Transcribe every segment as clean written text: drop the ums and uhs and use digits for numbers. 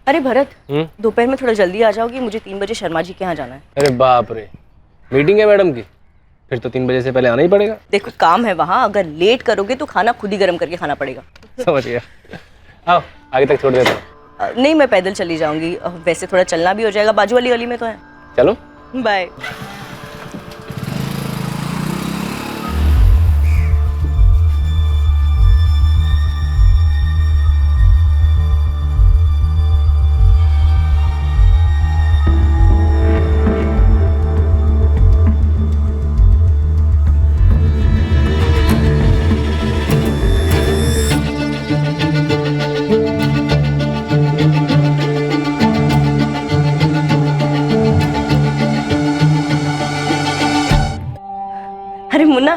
अरे भरत, दोपहर में थोड़ा जल्दी आ जाओगी, मुझे 3 बजे शर्मा जी के यहाँ जाना है। अरे बाप रे, मीटिंग है मैडम की, फिर तो 3 बजे से पहले आना ही पड़ेगा। देखो काम है वहाँ, अगर लेट करोगे तो खाना खुद ही गर्म करके खाना पड़ेगा। समझ गया। आओ आगे तक छोड़ देता हूँ। नहीं, मैं पैदल चली जाऊंगी, वैसे थोड़ा चलना भी हो जाएगा, बाजू वाली गली में तो है। चलो बाय। अरे मुन्ना,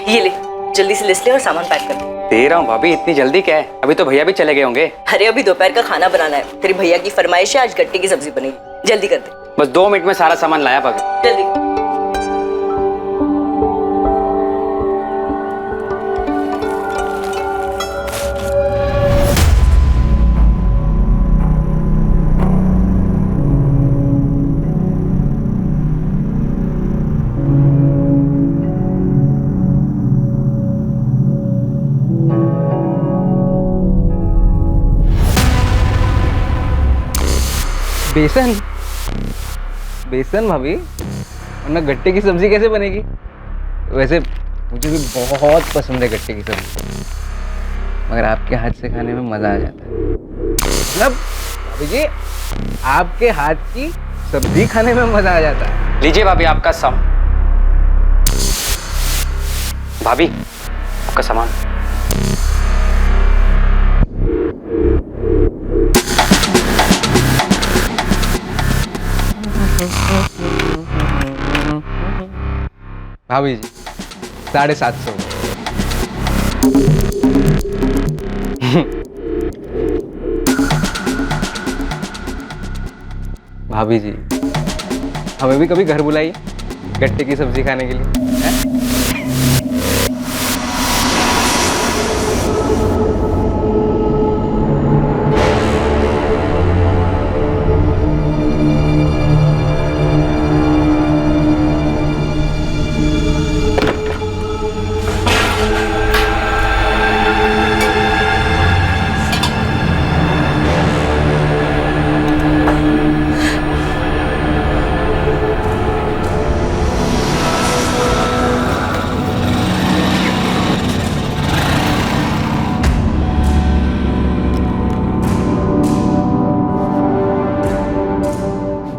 ये ले, जल्दी से लिस्ट ले और सामान पैक कर दे। दे रहा हूँ भाभी, इतनी जल्दी क्या है? अभी तो भैया भी चले गए होंगे। अरे अभी दोपहर का खाना बनाना है, तेरे भैया की फरमाइश है, आज गट्टे की सब्जी बनेगी, जल्दी कर दे। बस 2 मिनट में सारा सामान लाया भाभी। जल्दी। बेसन? बेसन भाभी, वरना गट्टे की सब्जी कैसे बनेगी? वैसे मुझे भी बहुत पसंद है गट्टे की सब्जी, मगर आपके हाथ से खाने में मजा आ जाता है। मतलब भाभी जी, आपके हाथ की सब्जी खाने में मजा आ जाता है। लीजिए भाभी आपका भाभी आपका सामान। भाभी जी 750। भाभी जी, हमें भी कभी घर बुलाइए गट्टे की सब्जी खाने के लिए, है?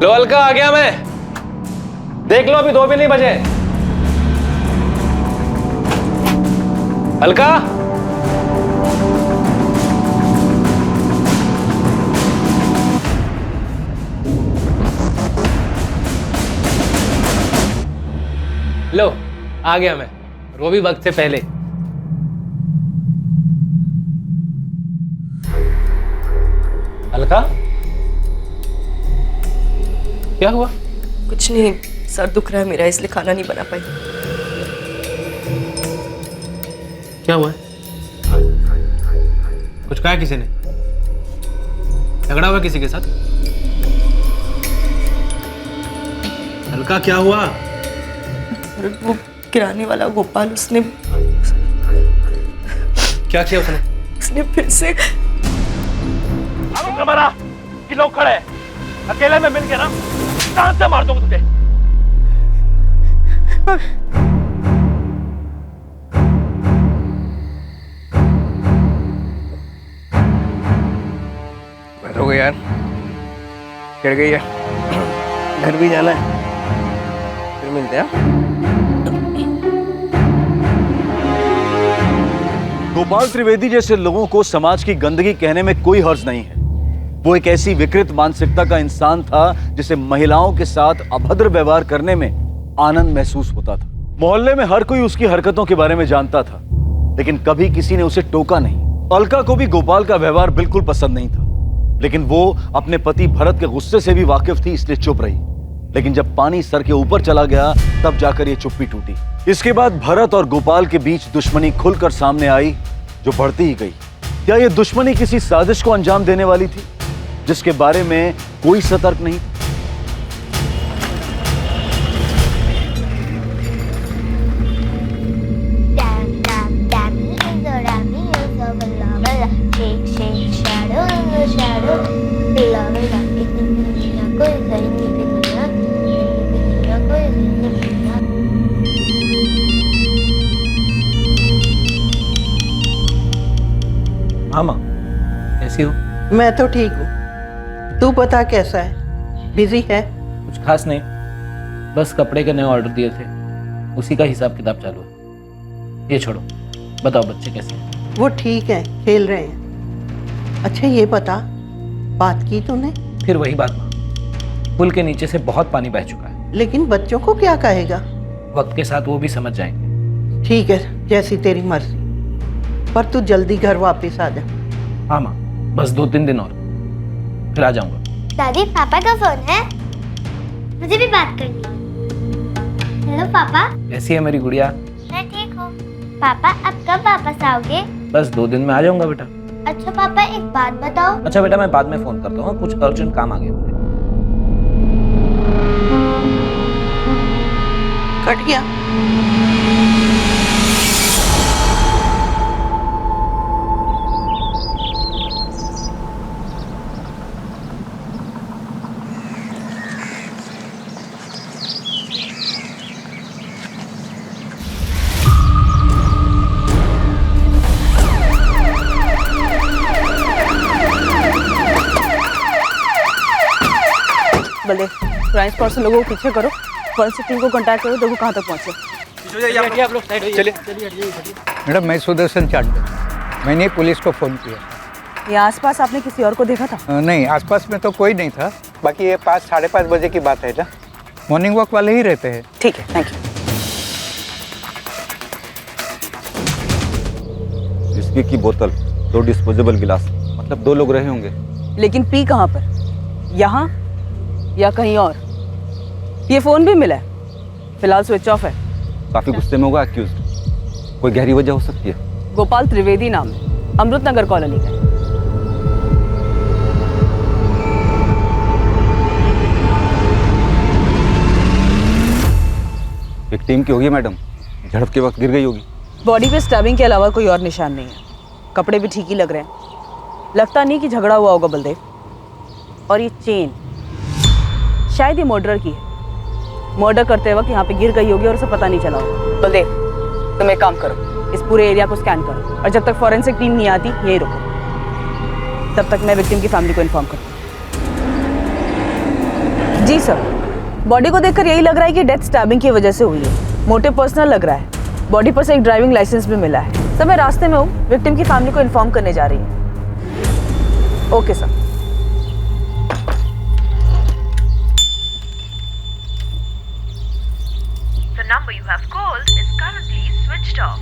लो अलका, आ गया मैं। देख लो अभी 2 भी नहीं बजे। अलका, लो आ गया मैं, वो भी वक्त से पहले। अलका, क्या हुआ? कुछ नहीं, सर दुख रहा है मेरा, इसलिए खाना नहीं बना पाई। क्या हुआ है? कुछ कहा किसी ने? झगड़ा हुआ किसी के साथ? अलका क्या हुआ? और वो किराने वाला गोपाल, उसने क्या किया उसने? उसने फिर से हमारा कि लोग खड़े हैं, अकेले में मिल के ना जान से मार दूंगा तुझे। बैठो यार, चढ़ गई है, घर भी जाना है, फिर मिलते हैं। गोपाल त्रिवेदी जैसे लोगों को समाज की गंदगी कहने में कोई हर्ज नहीं है। वो एक ऐसी विकृत मानसिकता का इंसान था जिसे महिलाओं के साथ अभद्र व्यवहार करने में आनंद महसूस होता था। मोहल्ले में हर कोई उसकी हरकतों के बारे में जानता था, लेकिन कभी किसी ने उसे टोका नहीं। अलका को भी गोपाल का व्यवहार बिल्कुल पसंद नहीं था, लेकिन वो अपने पति भरत के गुस्से से भी वाकिफ थी, इसलिए चुप रही। लेकिन जब पानी सर के ऊपर चला गया तब जाकर ये चुप्पी टूटी। इसके बाद भरत और गोपाल के बीच दुश्मनी खुलकर सामने आई, जो बढ़ती ही गई। क्या यह दुश्मनी किसी साजिश को अंजाम देने वाली थी जिसके बारे में कोई सतर्क नहीं था? हाँ माँ, कैसी हो? मैं तो ठीक हूँ। तू बता कैसा है? बिजी है? कुछ खास नहीं, बस कपड़े के नए ऑर्डर दिए थे, उसी का हिसाब किताब चालू है। ये छोड़ो, बताओ बच्चे कैसे हैं? वो ठीक है, खेल रहे हैं। अच्छा ये बता, बात की तूने? फिर वही बात माँ, पुल के नीचे से बहुत पानी बह चुका है। लेकिन बच्चों को क्या कहेगा? वक्त के साथ वो भी समझ जाएंगे। ठीक है, जैसी तेरी मर्जी, पर तू जल्दी घर वापस आ जा। हाँ माँ, बस 2-3 दिन और, फिर आ जाऊंगा। दादी, पापा का फोन है, मुझे भी बात करनी है। हेलो पापा। कैसी है मेरी गुड़िया? मैं ठीक हूँ। पापा अब कब वापस आओगे? बस 2 दिन में आ जाऊंगा बेटा। अच्छा पापा, एक बात बताओ। अच्छा बेटा, मैं बाद में फोन करता हूँ, कुछ अर्जेंट काम आ गया मुझे। कट गया। बल्ले क्राइम स्पॉट से लोगों को पीछे करो, फॉरेंसिक टीम को कांटेक्ट करो, देखो कहाँ तक पहुँचे। मैडम, मैं सुदर्शन चांडे, मैंने पुलिस को फ़ोन किया। यहाँ आसपास आपने किसी और को देखा था? नहीं, आसपास में तो कोई नहीं था। बाकी ये 5-5:30 बजे की बात है ना, मॉर्निंग वॉक वाले ही रहते हैं। ठीक है, थैंक यू। विस्की की बोतल, 2 डिस्पोजेबल गिलास, मतलब 2 लोग रहे होंगे। लेकिन पी कहाँ पर? यहाँ या कहीं और? ये फोन भी मिला है, फिलहाल स्विच ऑफ है। काफी गुस्से में होगा एक्यूज्ड। कोई गहरी वजह हो सकती है। गोपाल त्रिवेदी नाम है, अमृत नगर कॉलोनी का। एक टीम की होगी मैडम, झड़प के वक्त गिर गई होगी। बॉडी पे स्टैबिंग के अलावा कोई और निशान नहीं है। कपड़े भी ठीक ही लग रहे हैं, लगता नहीं कि झगड़ा हुआ होगा बलदेव। और ये चेन शायद ये मर्डर की है। मर्डर करते वक्त यहाँ पे गिर गई होगी और उसे पता नहीं चला होगा। बलदेव, तुम एक काम करो, इस पूरे एरिया को स्कैन करो और जब तक फॉरेंसिक टीम नहीं आती यही रुको। तब तक मैं विक्टिम की फैमिली को इन्फॉर्म करता हूँ। जी सर, बॉडी को देखकर यही लग रहा है कि डेथ स्टैबिंग की वजह से हुई है। मोटिव पर्सनल लग रहा है। बॉडी पर से एक ड्राइविंग लाइसेंस भी मिला है। सर मैं रास्ते में हूँ, विक्टिम की फैमिली को इन्फॉर्म करने जा रही हूँ। Okay sir. The number you have called is currently switched off.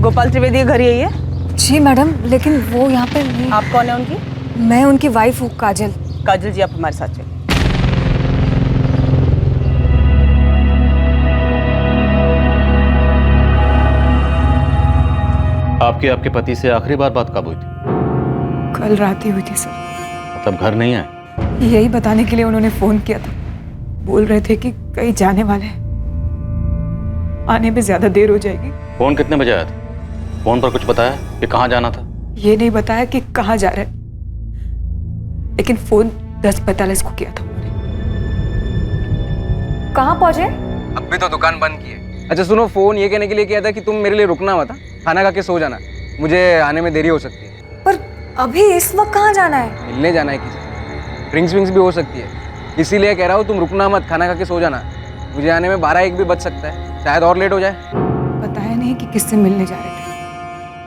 Gopal Trivedi घर यही है? जी मैडम, लेकिन वो यहाँ पे नहीं। आप कौन है उनकी? मैं उनकी वाइफ हूँ, काजल। काजल जी, आप हमारे साथ चलिए। आपके पति से आखिरी बार बात कब हुई थी? कल रात ही हुई थी सर। मतलब घर नहीं आए? यही बताने के लिए उन्होंने फोन किया था। बोल रहे थे कि कहीं जाने वाले हैं, आने में ज्यादा देर हो जाएगी। फोन कितने बजे आया था? फोन पर कुछ बताया कि कहाँ जाना था? ये नहीं बताया कि कहाँ जा रहे, लेकिन फोन 10:45 को किया था उन्होंने। कहाँ पहुंचे? अब भी तो दुकान बंद की है। अच्छा सुनो, फोन ये कहने के लिए किया था कि तुम मेरे लिए रुकना मत, खाना खा के सो जाना, मुझे आने में देरी हो सकती है। पर अभी इस वक्त कहाँ जाना है? मिलने जाना है किसी, ड्रिंक्स विंक्स भी हो सकती है, इसीलिए कह रहा हूँ तुम रुकना मत, खाना खा के सो जाना। मुझे आने में 12-1 भी बच सकता है, शायद और लेट हो जाए। बताया नहीं कि किससे मिलने जा रहे थे,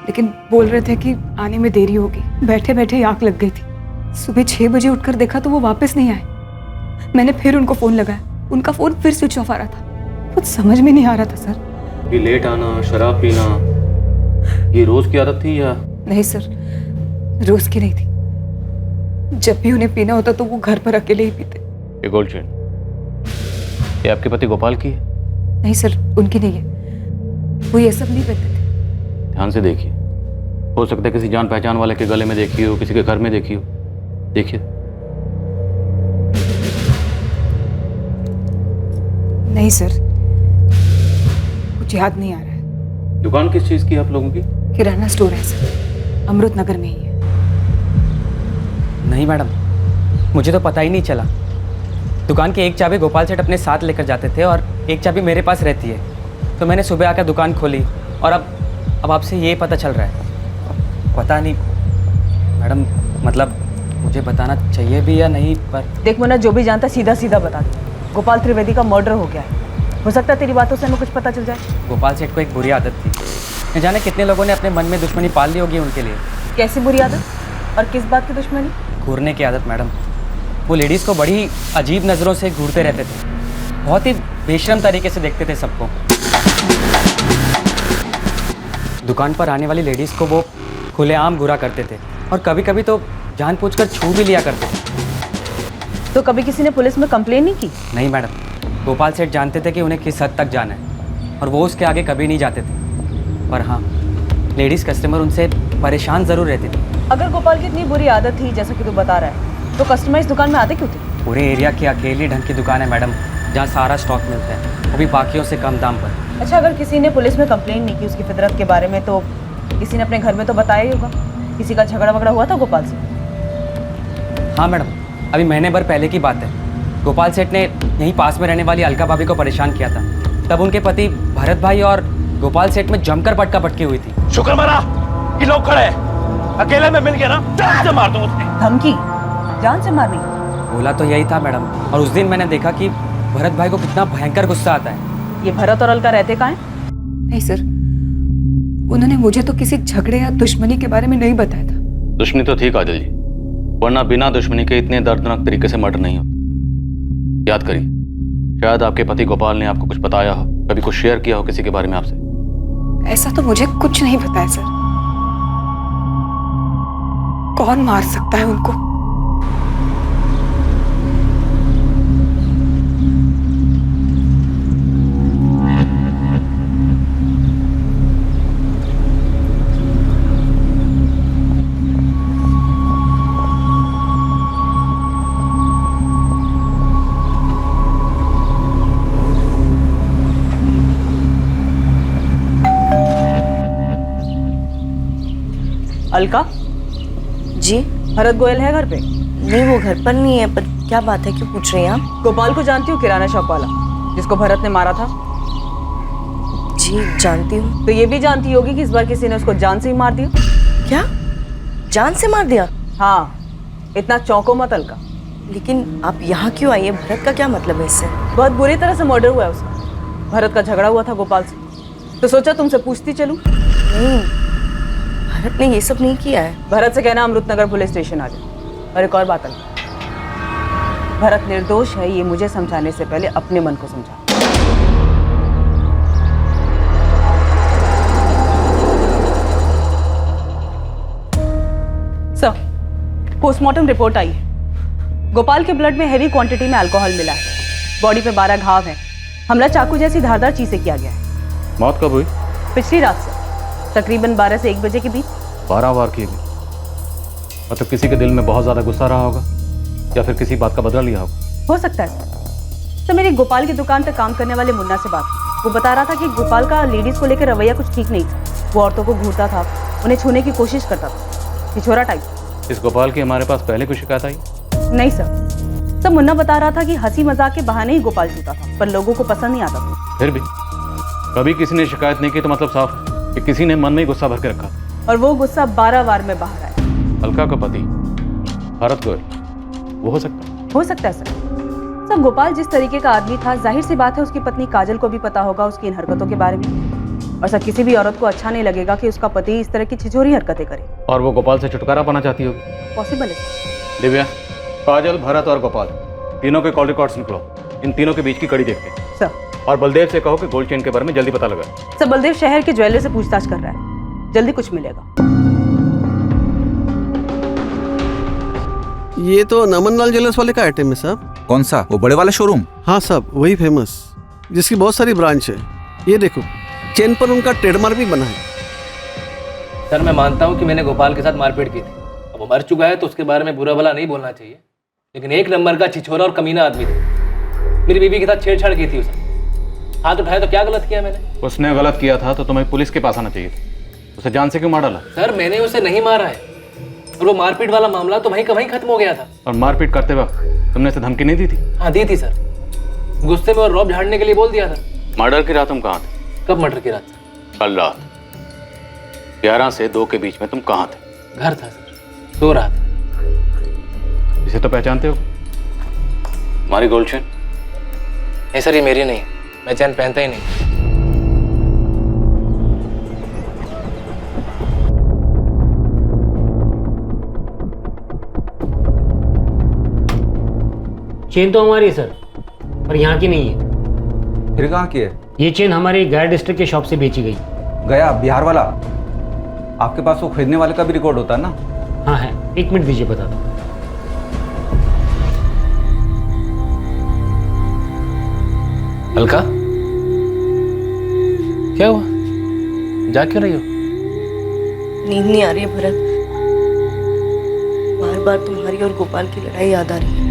लेकिन बोल रहे थे कि आने में देरी होगी। बैठे बैठे आंख लग गई थी। सुबह 6 बजे उठकर देखा तो वो वापस नहीं आए। मैंने फिर उनको फोन लगाया, उनका फोन फिर स्विच ऑफ आ रहा था। कुछ समझ में नहीं आ रहा था सर। ये लेट आना, शराब पीना, ये रोज की आदत थी या? नहीं सर, रोज की नहीं थी। जब भी उन्हें पीना होता तो वो घर पर अकेले ही पीते। ये गोल्ड चेन ये आपके पति गोपाल की है? नहीं सर, उनकी नहीं है। वो ये सब नहीं करते थे। ध्यान से देखिए, हो सकता है किसी जान पहचान वाले के गले में देखी हो, किसी के घर में देखी हो। देखिए। नहीं सर, कुछ याद नहीं आ रहा है। दुकान किस चीज की है आप लोगों की? किराना स्टोर है सर, अमृत नगर में ही है। नहीं मैडम, मुझे तो पता ही नहीं चला। दुकान की एक चाबी गोपाल सेठ अपने साथ लेकर जाते थे और एक चाबी मेरे पास रहती है। तो मैंने सुबह आकर दुकान खोली और अब आपसे ये पता चल रहा है। पता नहीं मैडम, मतलब मुझे बताना चाहिए भी या नहीं, पर देख मुन्ना, जो भी जानता सीधा सीधा बता दे। गोपाल त्रिवेदी का मर्डर हो गया है। हो सकता है तेरी बातों से हमें कुछ पता चल जाए। गोपाल सेठ को एक बुरी आदत थी। न जाने कितने लोगों ने अपने मन में दुश्मनी पाल ली होगी उनके लिए। कैसी बुरी आदत और किस बात की दुश्मनी? घूरने की आदत मैडम। वो लेडीज़ को बड़ी अजीब नज़रों से घूरते रहते थे। बहुत ही बेशर्म तरीके से देखते थे सबको। दुकान पर आने वाली लेडीज़ को वो खुलेआम घूरा करते थे और कभी कभी तो जानबूझकर छू भी लिया करते थे। तो कभी किसी ने पुलिस में कंप्लेन नहीं की? नहीं मैडम, गोपाल सेठ जानते थे कि उन्हें किस हद तक जाना है और वो उसके आगे कभी नहीं जाते थे। पर हाँ, लेडीज़ कस्टमर उनसे परेशान ज़रूर रहती थी। अगर गोपाल की इतनी बुरी आदत थी जैसा कि तू बता रहा है, तो कस्टमर इस दुकान में आते क्यों थे? पूरे एरिया की अकेली ढंग की दुकान है मैडम, जहाँ सारा स्टॉक मिलता है, वो भी बाकियों से कम दाम पर। अच्छा, अगर किसी ने पुलिस में कंप्लेन नहीं की उसकी फितरत के बारे में, तो किसी ने अपने घर में तो बताया ही होगा। किसी का झगड़ा वगड़ा हुआ था गोपाल से? हाँ मैडम, अभी महीने भर पहले की बात है। गोपाल सेठ ने यहीं पास में रहने वाली अलका भाभी को परेशान किया था। तब उनके पति भरत भाई और गोपाल सेठ में जमकर पटका पटकी हुई थी। शुक्र मना कि लोग खड़े हैं। अकेले में मिल गया ना, जान से मार दो उसने। धमकी? जान से मारनी? बोला तो यही था मैडम। और उस दिन मैंने देखा कि भरत भाई को कितना भयंकर गुस्सा आता है। ये भरत और अलका रहते कहाँ हैं? नहीं सर, उन्होंने मुझे तो किसी झगड़े या दुश्मनी के बारे में नहीं बताया था। दुश्मनी तो थी काजल जी, वरना बिना दुश्मनी के इतने दर्दनाक तरीके से मर्डर नहीं होता। याद करिए, शायद आपके पति गोपाल ने आपको कुछ बताया हो, कभी कुछ शेयर किया हो किसी के बारे में आपसे। ऐसा तो मुझे कुछ नहीं पता है सर। कौन मार सकता है उनको? अलका जी? भरत गोयल है घर पे? नहीं, वो घर पर नहीं है। पर क्या बात है, क्यों पूछ रही हैं आप? गोपाल को जानती हो, किराना शॉप वाला जिसको भरत ने मारा था? जी जानती हूँ। तो ये भी जानती होगी कि इस बार किसी ने उसको जान से ही मार दिया। क्या? जान से मार दिया? हाँ, इतना चौंको मत अलका। लेकिन आप यहाँ क्यों आई है? भरत का क्या मतलब है इससे? बहुत बुरी तरह से मर्डर हुआ है उसका। भरत का झगड़ा हुआ था गोपाल से, तो सोचा तुमसे पूछती चलूं। नहीं, भरत ने ये सब नहीं किया है। भरत से कहना अमृत नगर पुलिस स्टेशन आ जाए। और एक और बात अलका, भरत निर्दोष है ये मुझे समझाने से पहले अपने मन को समझा। सर, पोस्टमार्टम रिपोर्ट आई है। गोपाल के ब्लड में हैवी क्वांटिटी में अल्कोहल मिला है। बॉडी पे 12 घाव हैं। हमला चाकू जैसी धारदार चीज से किया गया है। मौत कब हुई? पिछली रात से, तकरीबन 12 से 1 बजे के बीच। 12 वार किए गए। मतलब किसी के दिल में बहुत ज्यादा गुस्सा रहा होगा या फिर किसी बात का बदला लिया होगा। हो सकता है सर। तो मेरी गोपाल की दुकान पर काम करने वाले मुन्ना से बात हुई। वो बता रहा था कि गोपाल का लेडीज को लेकर रवैया कुछ ठीक नहीं था। वो औरतों को घूरता था, उन्हें छूने की कोशिश करता था, छिछोरा टाइप। इस गोपाल की हमारे पास पहले कोई शिकायत आई? नहीं सर। सब मुन्ना बता रहा था कि हंसी मजाक के बहाने ही गोपाल छूता था, पर लोगों को पसंद नहीं आता था। फिर भी कभी किसी ने शिकायत नहीं की तो मतलब साफ है कि किसी ने मन में ही गुस्सा भर के रखा। और वो गुस्सा 12 वार में बाहर आया। अलका का पति भरत गोयल, वो हो सकता है? हो सकता है सर। सब गोपाल जिस तरीके का आदमी था, जाहिर सी बात है उसकी पत्नी काजल को भी पता होगा उसकी इन हरकतों के बारे में। और सर, किसी भी औरत को अच्छा नहीं लगेगा कि उसका पति इस तरह की छिछोरी हरकतें करे। और वो गोपाल से छुटकारा पाना चाहती होगी। पॉसिबल है सर। दिव्या, काजल, भरत और गोपाल तीनों के कॉल रिकॉर्ड्स निकलो। इन तीनों के बीच की कड़ी देखते हैं सर। और बलदेव से कहो कि गोल्ड चेन के बारे में जल्दी पता लगा। सर, बलदेव शहर के ज्वेलर से पूछताछ कर रहा है, जल्दी कुछ मिलेगा। ये तो नमन लाल ज्वेलर्स वाले का आइटम है साहब। कौन सा? वो बड़े वाला शोरूम? हाँ साहब, वही फेमस, जिसकी बहुत सारी ब्रांच है। ये देखो, चेन पर उनका ट्रेडमार्क भी बना है। सर मैं मानता हूँ कि मैंने गोपाल के साथ मारपीट की थी। अब वो मर चुका है तो उसके बारे में बुरा भला नहीं बोलना चाहिए, लेकिन एक नंबर का छिछोरा और कमीना आदमी था। मेरी बीवी के साथ छेड़छाड़ की थी उसने। हाथ उठाया तो क्या गलत किया मैंने? उसने गलत किया था तो तुम्हें पुलिस के पास आना चाहिए था। उसे जान से क्यों मार डाला? सर मैंने उसे नहीं मारा है, और वो मारपीट वाला मामला तो वहीं का वहीं खत्म हो गया था। और मारपीट करते वक्त तुमने उसे धमकी नहीं दी थी? हाँ दी थी सर, गुस्से में और रौब झाड़ने के लिए बोल दिया था। मर्डर की रात तुम कहाँ थे? कब मर्डर की रात? कल रात 11 से 2 के बीच में तुम कहाँ थे? घर था सर, सो रहा था। इसे तो पहचानते हो? हमारी गोल्ड चेन? नहीं सर, ये मेरी नहीं, मैं चैन पहनता ही नहीं। चेन तो हमारी है सर, पर यहाँ की नहीं है। फिर कहाँ की है? ये चेन हमारे गया डिस्ट्रिक्ट के शॉप से बेची गई। गया बिहार वाला? आपके पास वो खरीदने वाले का भी रिकॉर्ड होता है ना? हाँ है, 1 मिनट दीजिए बता दो। अलका, क्या हुआ? जा क्यों रही हो? नींद नहीं आ रही है भरत, बार बार तुम्हारी और गोपाल की लड़ाई याद आ रही है।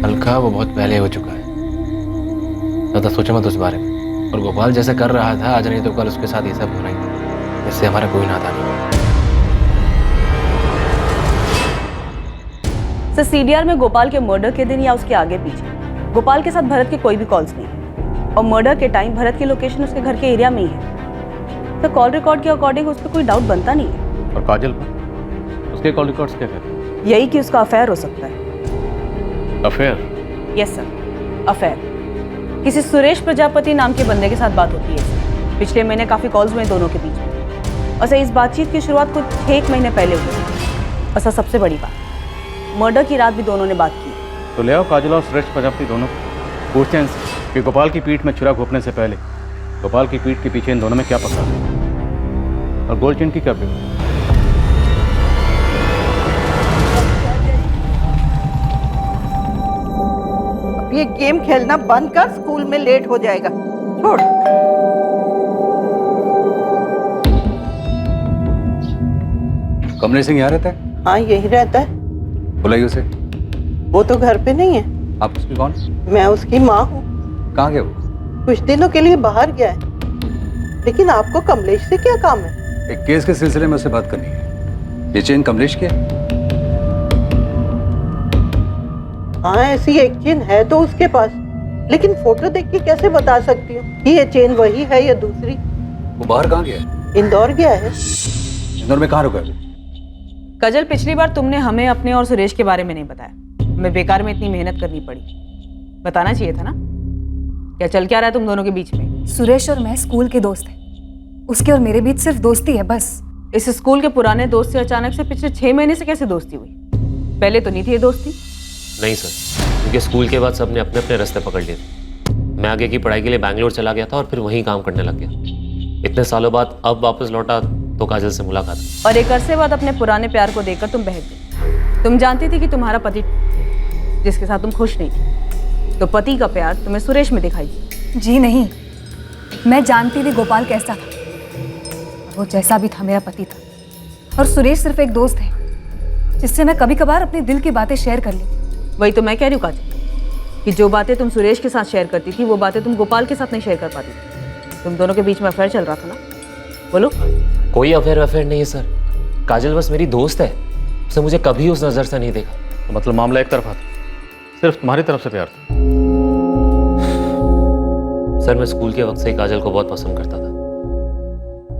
अलका, वो बहुत पहले हो चुका है, ज़्यादा सोचो मत उस बारे में। और गोपाल जैसे कर रहा था आज नहीं तो कल उसके साथ ये सब होना ही था। इससे हमारा कोई नाता नहीं। सर सीडीआर में गोपाल के मर्डर के दिन या उसके आगे पीछे गोपाल के साथ भरत के कोई भी कॉल्स नहीं है, और मर्डर के टाइम भरत की लोकेशन उसके घर के एरिया में ही है। तो कॉल रिकॉर्ड के अकॉर्डिंग उस पर कोई डाउट बनता नहीं है। और काजल पर उसके कॉल रिकॉर्ड्स क्या कहते हैं? यही कि उसका अफेयर हो सकता है। अफेयर? Yes sir, affair. किसी सुरेश प्रजापति नाम के बंदे के साथ बात होती है। पिछले महीने काफी कॉल्स हुए दोनों के बीच में, और सर इस बातचीत की शुरुआत कुछ 1 महीने पहले हुई। और सर सबसे बड़ी बात, मर्डर की रात भी दोनों ने बात की। तो ले आओ काजल और सुरेश प्रजापति दोनों को, पूछते हैं इनसे कि गोपाल की पीठ में छुरा घोंपने से पहले गोपाल की पीठ के पीछे इन दोनों में क्या पकड़ा और गोल्ड चेन की क्या बिक? अब ये गेम खेलना बंद कर, स्कूल में लेट हो जाएगा। छोड़। कमलेश सिंह यहाँ रहता है? हाँ यही रहता है। बुलाइए उसे। वो तो घर पे नहीं है। आप उसकी कौन? मैं उसकी माँ हूँ। कहाँ गया वो? कुछ दिनों के लिए बाहर गया है। लेकिन आपको कमलेश से क्या काम है? एक केस के सिलसिले में उससे बात करनी है। ये चेन कमलेश की है? हाँ ऐसी एक चेन है तो उसके पास, लेकिन फोटो देख के कैसे बता सकती हूँ कि ये चेन वही है या दूसरी? वो बाहर कहाँ गया? इंदौर गया है। इंदौर में कहाँ रुका है? कजल, पिछली बार तुमने हमें अपने और सुरेश के बारे में नहीं बताया। हमें बेकार में इतनी मेहनत करनी पड़ी, बताना चाहिए था ना। क्या चल क्या रहा है तुम दोनों के बीच में? सुरेश और मैं स्कूल के दोस्त हैं, उसके और मेरे बीच सिर्फ दोस्ती है बस। इस स्कूल के पुराने दोस्त से अचानक से पिछले 6 महीने से कैसे दोस्ती हुई? पहले तो नहीं थी ये दोस्ती। नहीं सर, क्योंकि स्कूल के बाद सबने अपने अपने रास्ते पकड़ लिए थे। मैं आगे की पढ़ाई के लिए बैंगलोर चला गया था और फिर वहीं काम करने लग गया। इतने सालों बाद अब वापस लौटा तो काजल से मुलाकात, और एक अरसे बाद अपने पुराने प्यार को देखकर तुम बहक गई। तुम जानती थी कि तुम्हारा पति जिसके साथ तुम खुश नहीं थी, तो पति का प्यार तुम्हें सुरेश में दिखाई। जी नहीं, मैं जानती थी गोपाल कैसा था, वो जैसा भी था मेरा पति था। और सुरेश सिर्फ एक दोस्त है जिससे मैं कभी कभार अपने दिल की बातें शेयर कर ली। वही तो मैं कह रही हूँ काजल, कि जो बातें तुम सुरेश के साथ शेयर करती थी वो बातें तुम गोपाल के साथ नहीं शेयर कर पाती थी। तुम दोनों के बीच में अफेयर चल रहा था ना? बोलो। कोई अफेयर नहीं है सर, काजल बस मेरी दोस्त है। उसने मुझे कभी उस नज़र से नहीं देखा। तो मतलब मामला एक तरफा था, सिर्फ तुम्हारी तरफ से प्यार था? सर मैं स्कूल के वक्त से ही काजल को बहुत पसंद करता था,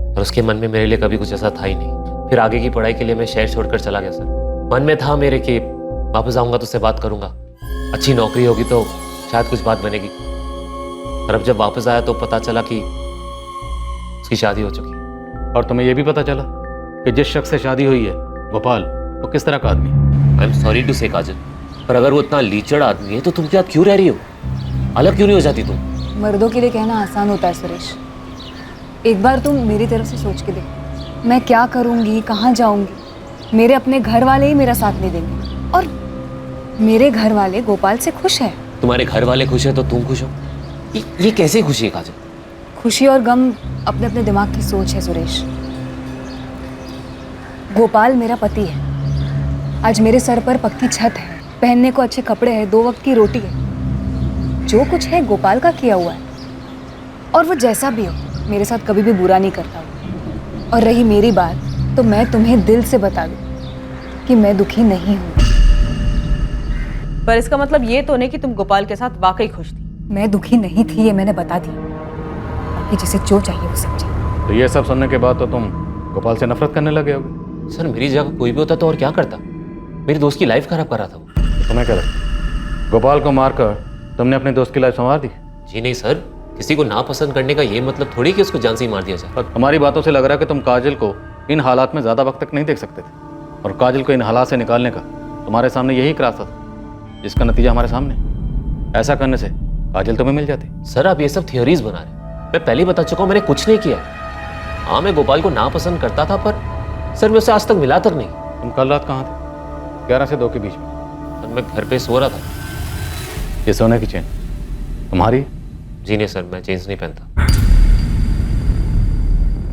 और उसके मन में मेरे लिए कभी कुछ ऐसा था ही नहीं। फिर आगे की पढ़ाई के लिए मैं शहर छोड़कर चला गया सर। मन में था मेरे कि वापस आऊँगा तो उससे बात करूँगा, अच्छी नौकरी होगी तो शायद कुछ बात बनेगी। और अब जब वापस आया तो पता चला कि उसकी शादी हो चुकी। और तुम्हें यह भी पता चला कि जिस शख्स से शादी हुई है गोपाल, वो किस तरह का आदमी है? आई एम सॉरी टू से काजल, पर अगर वो इतना लीचड़ आदमी है तो तुम क्या क्यों रह रही हो? अलग क्यों नहीं हो जाती तुम? मर्दों के लिए कहना आसान होता है सुरेश, एक बार तुम मेरी तरफ से सोच के देखो। मैं क्या करूंगी, कहाँ जाऊंगी, मेरे अपने घर वाले ही मेरा साथ नहीं देंगे, और मेरे घर वाले गोपाल से खुश हैं। तुम्हारे घर वाले खुश हैं तो तुम खुश हो? ये कैसे खुशी है काजल? खुशी और गम अपने अपने दिमाग की सोच है सुरेश। गोपाल मेरा पति है, आज मेरे सर पर पक्की छत है, पहनने को अच्छे कपड़े हैं, 2 वक्त की रोटी है। जो कुछ है गोपाल का किया हुआ है, और वो जैसा भी हो मेरे साथ कभी भी बुरा नहीं करता वो। और रही मेरी बात, तो मैं तुम्हें दिल से बता दूं कि मैं दुखी नहीं हूँ। पर इसका मतलब ये तो नहीं कि तुम गोपाल के साथ वाकई खुश थी। मैं दुखी नहीं थी, ये मैंने बता दी, कि जिसे जो चाहिए वो समझे। तो ये सब सुनने के बाद तो तुम गोपाल से नफरत करने लगे होगे। सर मेरी जगह कोई भी होता तो और क्या करता? मेरी दोस्त की लाइफ खराब कर रहा था वो। तुम्हें क्या लगता गोपाल को मारकर तुमने अपने दोस्त की लाइफ संवार दी? जी नहीं सर, किसी को नापसंद करने का ये मतलब थोड़ी कि उसको जान से ही मार दिया जाए। पर हमारी बातों से लग रहा है कि तुम काजल को इन हालात में ज़्यादा वक्त तक नहीं देख सकते थे, और काजल को इन हालात से निकालने का तुम्हारे सामने यही एक रास्ता था, जिसका नतीजा हमारे सामने। ऐसा करने से काजल तुम्हें मिल जाती। सर आप ये सब थियोरीज बना रहे हैं। मैं पहले ही बता चुका हूँ, मैंने कुछ नहीं किया। हाँ मैं गोपाल को नापसंद करता था, पर सर मैं उससे आज तक मिला तक नहीं। तुम कल रात कहाँ थे? 11 से 2 के बीच में। सर मैं घर पे सो रहा था। ये सोने की चेन तुम्हारी? जी नहीं सर, मैं चेन्स नहीं पहनता।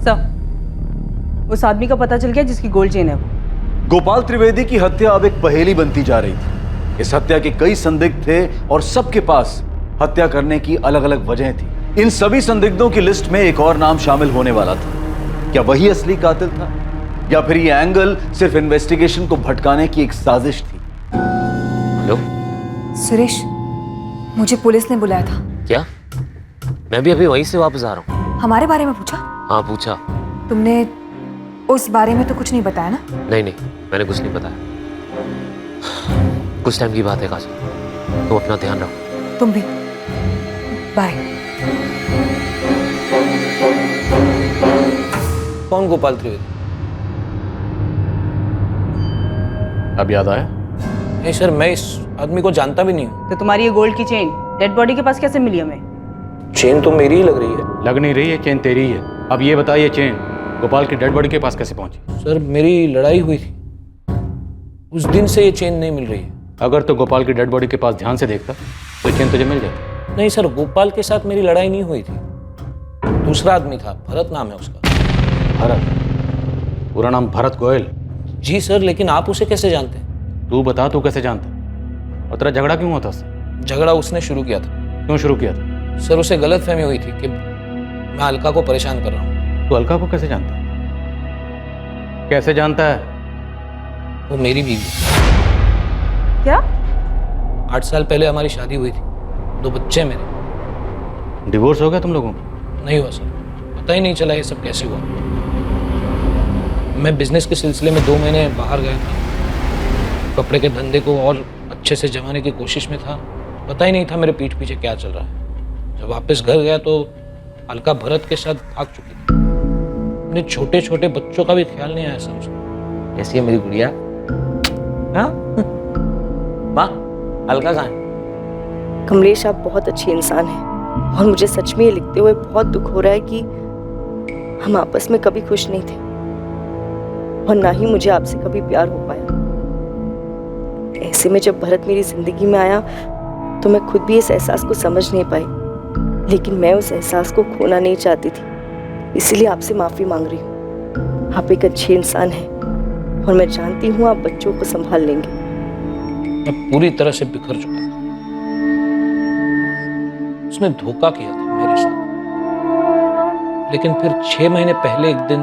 सर, उस आदमी का पता चल गया जिसकी गोल्ड चेन है वो। गोपाल त्रिवेदी की हत्या अब एक पहेली बनती जा रही थी। इस हत्या के कई संदिग्ध थे और सबके पास हत्या करने की अलग अलग वजह थी। इन सभी संदिग्धों की लिस्ट में एक और नाम शामिल होने वाला था। क्या वही असली कातिल था, या फिर ये एंगल सिर्फ इन्वेस्टिगेशन को भटकाने की एक साजिश थी? हेलो सुरेश, मुझे पुलिस ने बुलाया था। क्या? मैं भी अभी वहीं से वापस आ रहा हूँ। हमारे बारे में पूछा? हाँ पूछा। तुमने उस बारे में तो कुछ नहीं बताया ना? नहीं नहीं, मैंने कुछ नहीं बताया। कुछ टाइम की बात है काजल, तुम अपना ध्यान रखो। तुम भी। बाय। कौन गोपाल त्रिवेदी? अब याद आया? नहीं सर, मैं इस आदमी को जानता भी नहीं हूँ। तो तुम्हारी ये गोल्ड की चेन डेड बॉडी के पास कैसे मिली हमें? चेन तो मेरी ही लग रही है। लग नहीं रही है, चेन तेरी ही है। अब ये बताइए चेन गोपाल की डेड बॉडी के पास कैसे पहुंची? सर मेरी लड़ाई हुई थी, उस दिन से ये चेन नहीं मिल रही है। अगर तो गोपाल की डेड बॉडी के पास ध्यान से देखता तो चेन तुझे मिल जाती। नहीं सर, गोपाल के साथ मेरी लड़ाई नहीं हुई थी, दूसरा आदमी था, भरत नाम है उसका। भरत? पूरा नाम भरत गोयल? जी सर, लेकिन आप उसे कैसे जानते हैं? तू बता, तू कैसे जानता? और तेरा झगड़ा क्यों हुआ था उससे? झगड़ा उसने शुरू किया था। क्यों शुरू किया था? सर उसे गलतफहमी हुई थी कि मैं अलका को परेशान कर रहा हूँ। तू अलका को कैसे जानता है? कैसे जानता है? वो मेरी बीवी। क्या? 8 साल पहले हमारी शादी हुई थी, 2 बच्चे मेरे। डिवोर्स हो गया तुम लोगों को? नहीं हुआ सर, पता ही नहीं चला ये सब कैसे हुआ। मैं बिजनेस के सिलसिले में 2 महीने बाहर गया था, कपड़े के धंधे को और अच्छे से जमाने की कोशिश में था। पता ही नहीं था मेरे पीठ पीछे क्या चल रहा है। जब वापस घर गया तो अलका भरत के साथ भाग चुकी थी। अपने छोटे छोटे बच्चों का भी ख्याल नहीं आया सर उसको। कैसी है मेरी गुड़िया? हाँ माँ, अलका कहाँ है? कमलेश, आप बहुत अच्छे इंसान हैं, और मुझे सच में ये लिखते हुए बहुत दुख हो रहा है कि हम आपस में कभी खुश नहीं थे, और ना ही मुझे आपसे कभी प्यार हो पाया। ऐसे में जब भरत मेरी जिंदगी में आया तो मैं खुद भी इस एहसास को समझ नहीं पाई, लेकिन मैं उस एहसास को खोना नहीं चाहती थी, इसीलिए आपसे माफी मांग रही हूँ। आप एक अच्छे इंसान हैं, और मैं जानती हूँ आप बच्चों को संभाल लेंगे। मैं पूरी तरह से बिखर चुका था। उसने धोखा किया था मेरे साथ, लेकिन फिर 6 महीने पहले एक दिन।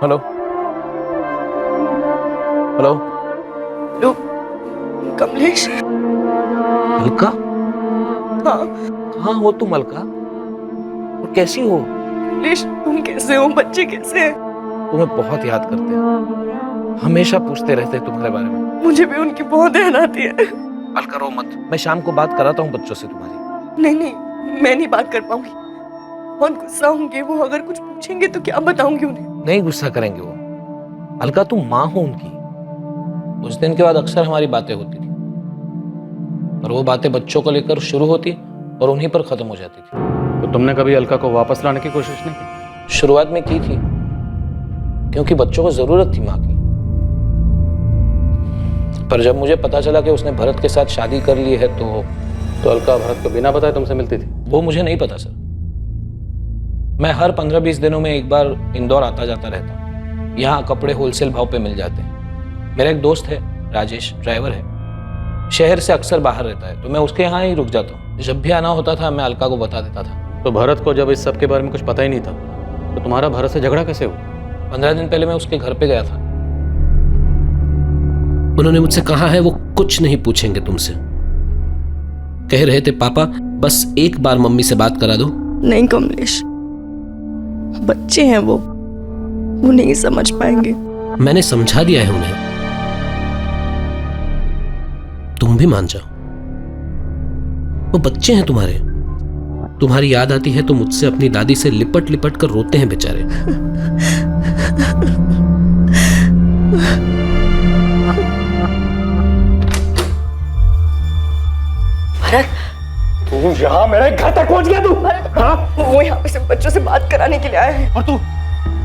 Hello hello hello Kamlesh. Alka? हाँ। कहाँ हो तुम अलका? और कैसी हो? कमलेश, तुम कैसे हो? बच्चे कैसे हैं? तुम्हें बहुत याद करते हैं, हमेशा पूछते रहते हैं तुम्हारे बारे में। मुझे भी उनकी बहुत ध्यान आती है। अलका रो मत, मैं शाम को बात कराता हूँ बच्चों से तुम्हारी। नहीं नहीं, मैं नहीं बात कर पाऊंगी, बहुत गुस्सा होंगे वो। अगर कुछ पूछेंगे तो क्या बताऊंगी उन्हें? नहीं गुस्सा करेंगे वो। अलका तुम माँ हो उनकी। उस दिन के बाद अक्सर हमारी बातें होती थी, पर वो बातें बच्चों को लेकर शुरू होती और उन्हीं पर खत्म हो जाती थी। तो तुमने कभी अलका को वापस लाने की कोशिश नहीं की? शुरुआत में की थी, क्योंकि बच्चों को जरूरत थी माँ की। पर जब मुझे पता चला कि उसने भरत के साथ शादी कर ली है तो अलका भरत को बिना बताए तुमसे मिलती थी? वो मुझे नहीं पता सर। मैं हर 15-20 दिनों में एक बार इंदौर आता जाता रहता हूँ। यहाँ कपड़े होलसेल भाव पे मिल जाते हैं। मेरा एक दोस्त है राजेश, ड्राइवर है, शहर से अक्सर बाहर रहता है, तो मैं उसके यहाँ ही रुक जाता हूँ। जब भी आना होता था मैं अलका को बता देता था। तो भरत को जब इस सब के बारे में कुछ पता ही नहीं था तो तुम्हारा भरत से झगड़ा कैसे हुआ? 15 दिन पहले मैं उसके घर पे गया था। उन्होंने मुझसे कहा है वो कुछ नहीं पूछेंगे तुमसे। कह रहे थे पापा बस एक बार मम्मी से बात करा दो। नहीं कमलेश, बच्चे हैं वो नहीं समझ पाएंगे। मैंने समझा दिया है उन्हें, तुम भी मान जाओ। वो बच्चे हैं तुम्हारे, तुम्हारी याद आती है तो मुझसे अपनी दादी से लिपट लिपट कर रोते हैं बेचारे। भरत, तू यहाँ मेरे घर तक पहुंच गया तू? हाँ? वो यहाँ पे सिर्फ बच्चों से बात कराने के लिए आए हैं। और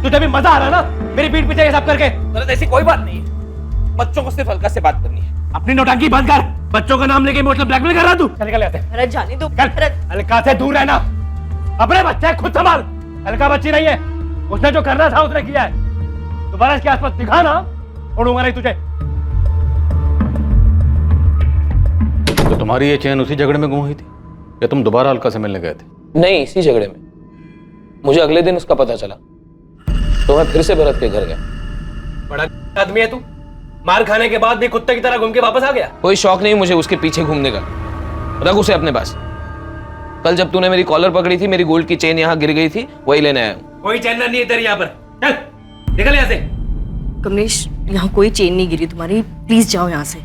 तुझे भी मजा आ रहा ना मेरी पीठ पीछे ये सब करके? भरत ऐसी कोई बात नहीं है, बच्चों को सिर्फ अलका से बात करनी है। अपनी नौटंकी बंद कर। बच्चों का नाम लेके इमोशनल ब्लैकमेल कर रहा तू? चल निकल जाते हैं। भरत जाने दो। अलका से दूर रहना, अपने बच्चे खुद संभाल। अलका बच्ची नहीं है, उसने जो करना था उसने किया है। दोबारा इसके आसपास दिखा ना, छोड़ूंगा नहीं तुझे। तो तुम्हारी ये चेन उसी झगड़े में गुम हुई थी या तुम दोबारा अलका से मिलने गए थे? नहीं, इसी झगड़े में। मुझे अगले दिन उसका पता चला तो मैं फिर से भरत के घर गया। बड़ा आदमी है तू, मार खाने के बाद भी कुत्ते की तरह घूम के वापस आ गया। कोई शौक नहीं मुझे उसके पीछे घूमने का, रख उसे अपने पास। कल जब तूने मेरी कॉलर पकड़ी थी, मेरी गोल्ड की चेन यहाँ गिर गई थी, वही लेने आया हूँ। कोई चैन नहीं है तेरे यहाँ पर, चल निकल यहाँ से। कमलेश, यहाँ कोई चेन नहीं गिरी तुम्हारी, प्लीज जाओ यहाँ से।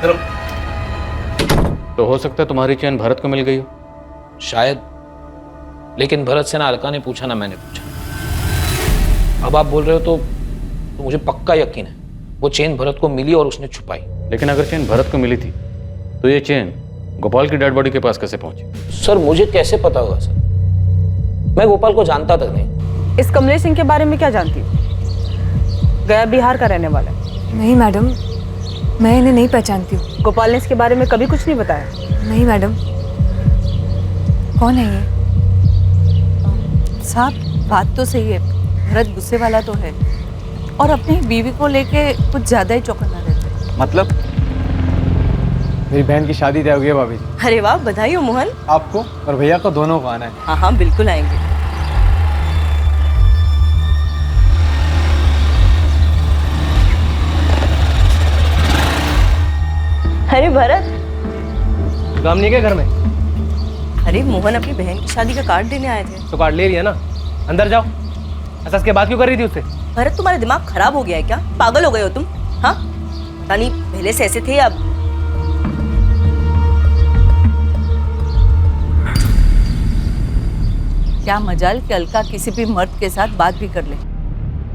चलो। तो हो सकता है तुम्हारी चेन भरत को मिल गई हो। शायद, लेकिन भरत से ना अलका ने पूछा ना मैंने पूछा। अब आप बोल रहे हो तो मुझे पक्का यकीन है वो चेन भरत को मिली और उसने छुपाई। लेकिन अगर चेन भरत को मिली थी तो ये चेन गोपाल की डेड बॉडी के पास कैसे पहुंची? सर मुझे कैसे पता होगा सर, मैं गोपाल को जानता तक नहीं। इस कमलेश सिंह के बारे में क्या जानती हो? गया बिहार का रहने वाला है। नहीं मैडम, मैं इन्हें नहीं पहचानती हूँ। गोपाल ने इसके बारे में कभी कुछ नहीं बताया? नहीं मैडम। कौन है ये? साहब बात तो सही है, भरत गुस्से वाला तो है और अपनी बीवी को लेके कुछ ज्यादा ही चौकन्ना रहता है। मतलब? मेरी बहन की शादी तय हो गई है भाभी जी। अरे वाह, बधाई हो मोहन। आपको और भैया को दोनों को आना है। हाँ हाँ बिल्कुल आएंगे। अरे भरत, काम नहीं क्या घर में? अरे मोहन अपनी बहन की शादी का कार्ड देने आए थे। तो कार्ड ले लिया ना, अंदर जाओ। ऐसा इसके बाद क्यों कर रही थी उससे? भरत, तुम्हारा दिमाग खराब हो गया है क्या? पागल हो गए हो तुम? हाँ, पता नहीं पहले से ऐसे थे अब। क्या मजाल कि अलका किसी भी मर्द के साथ बात भी कर ले।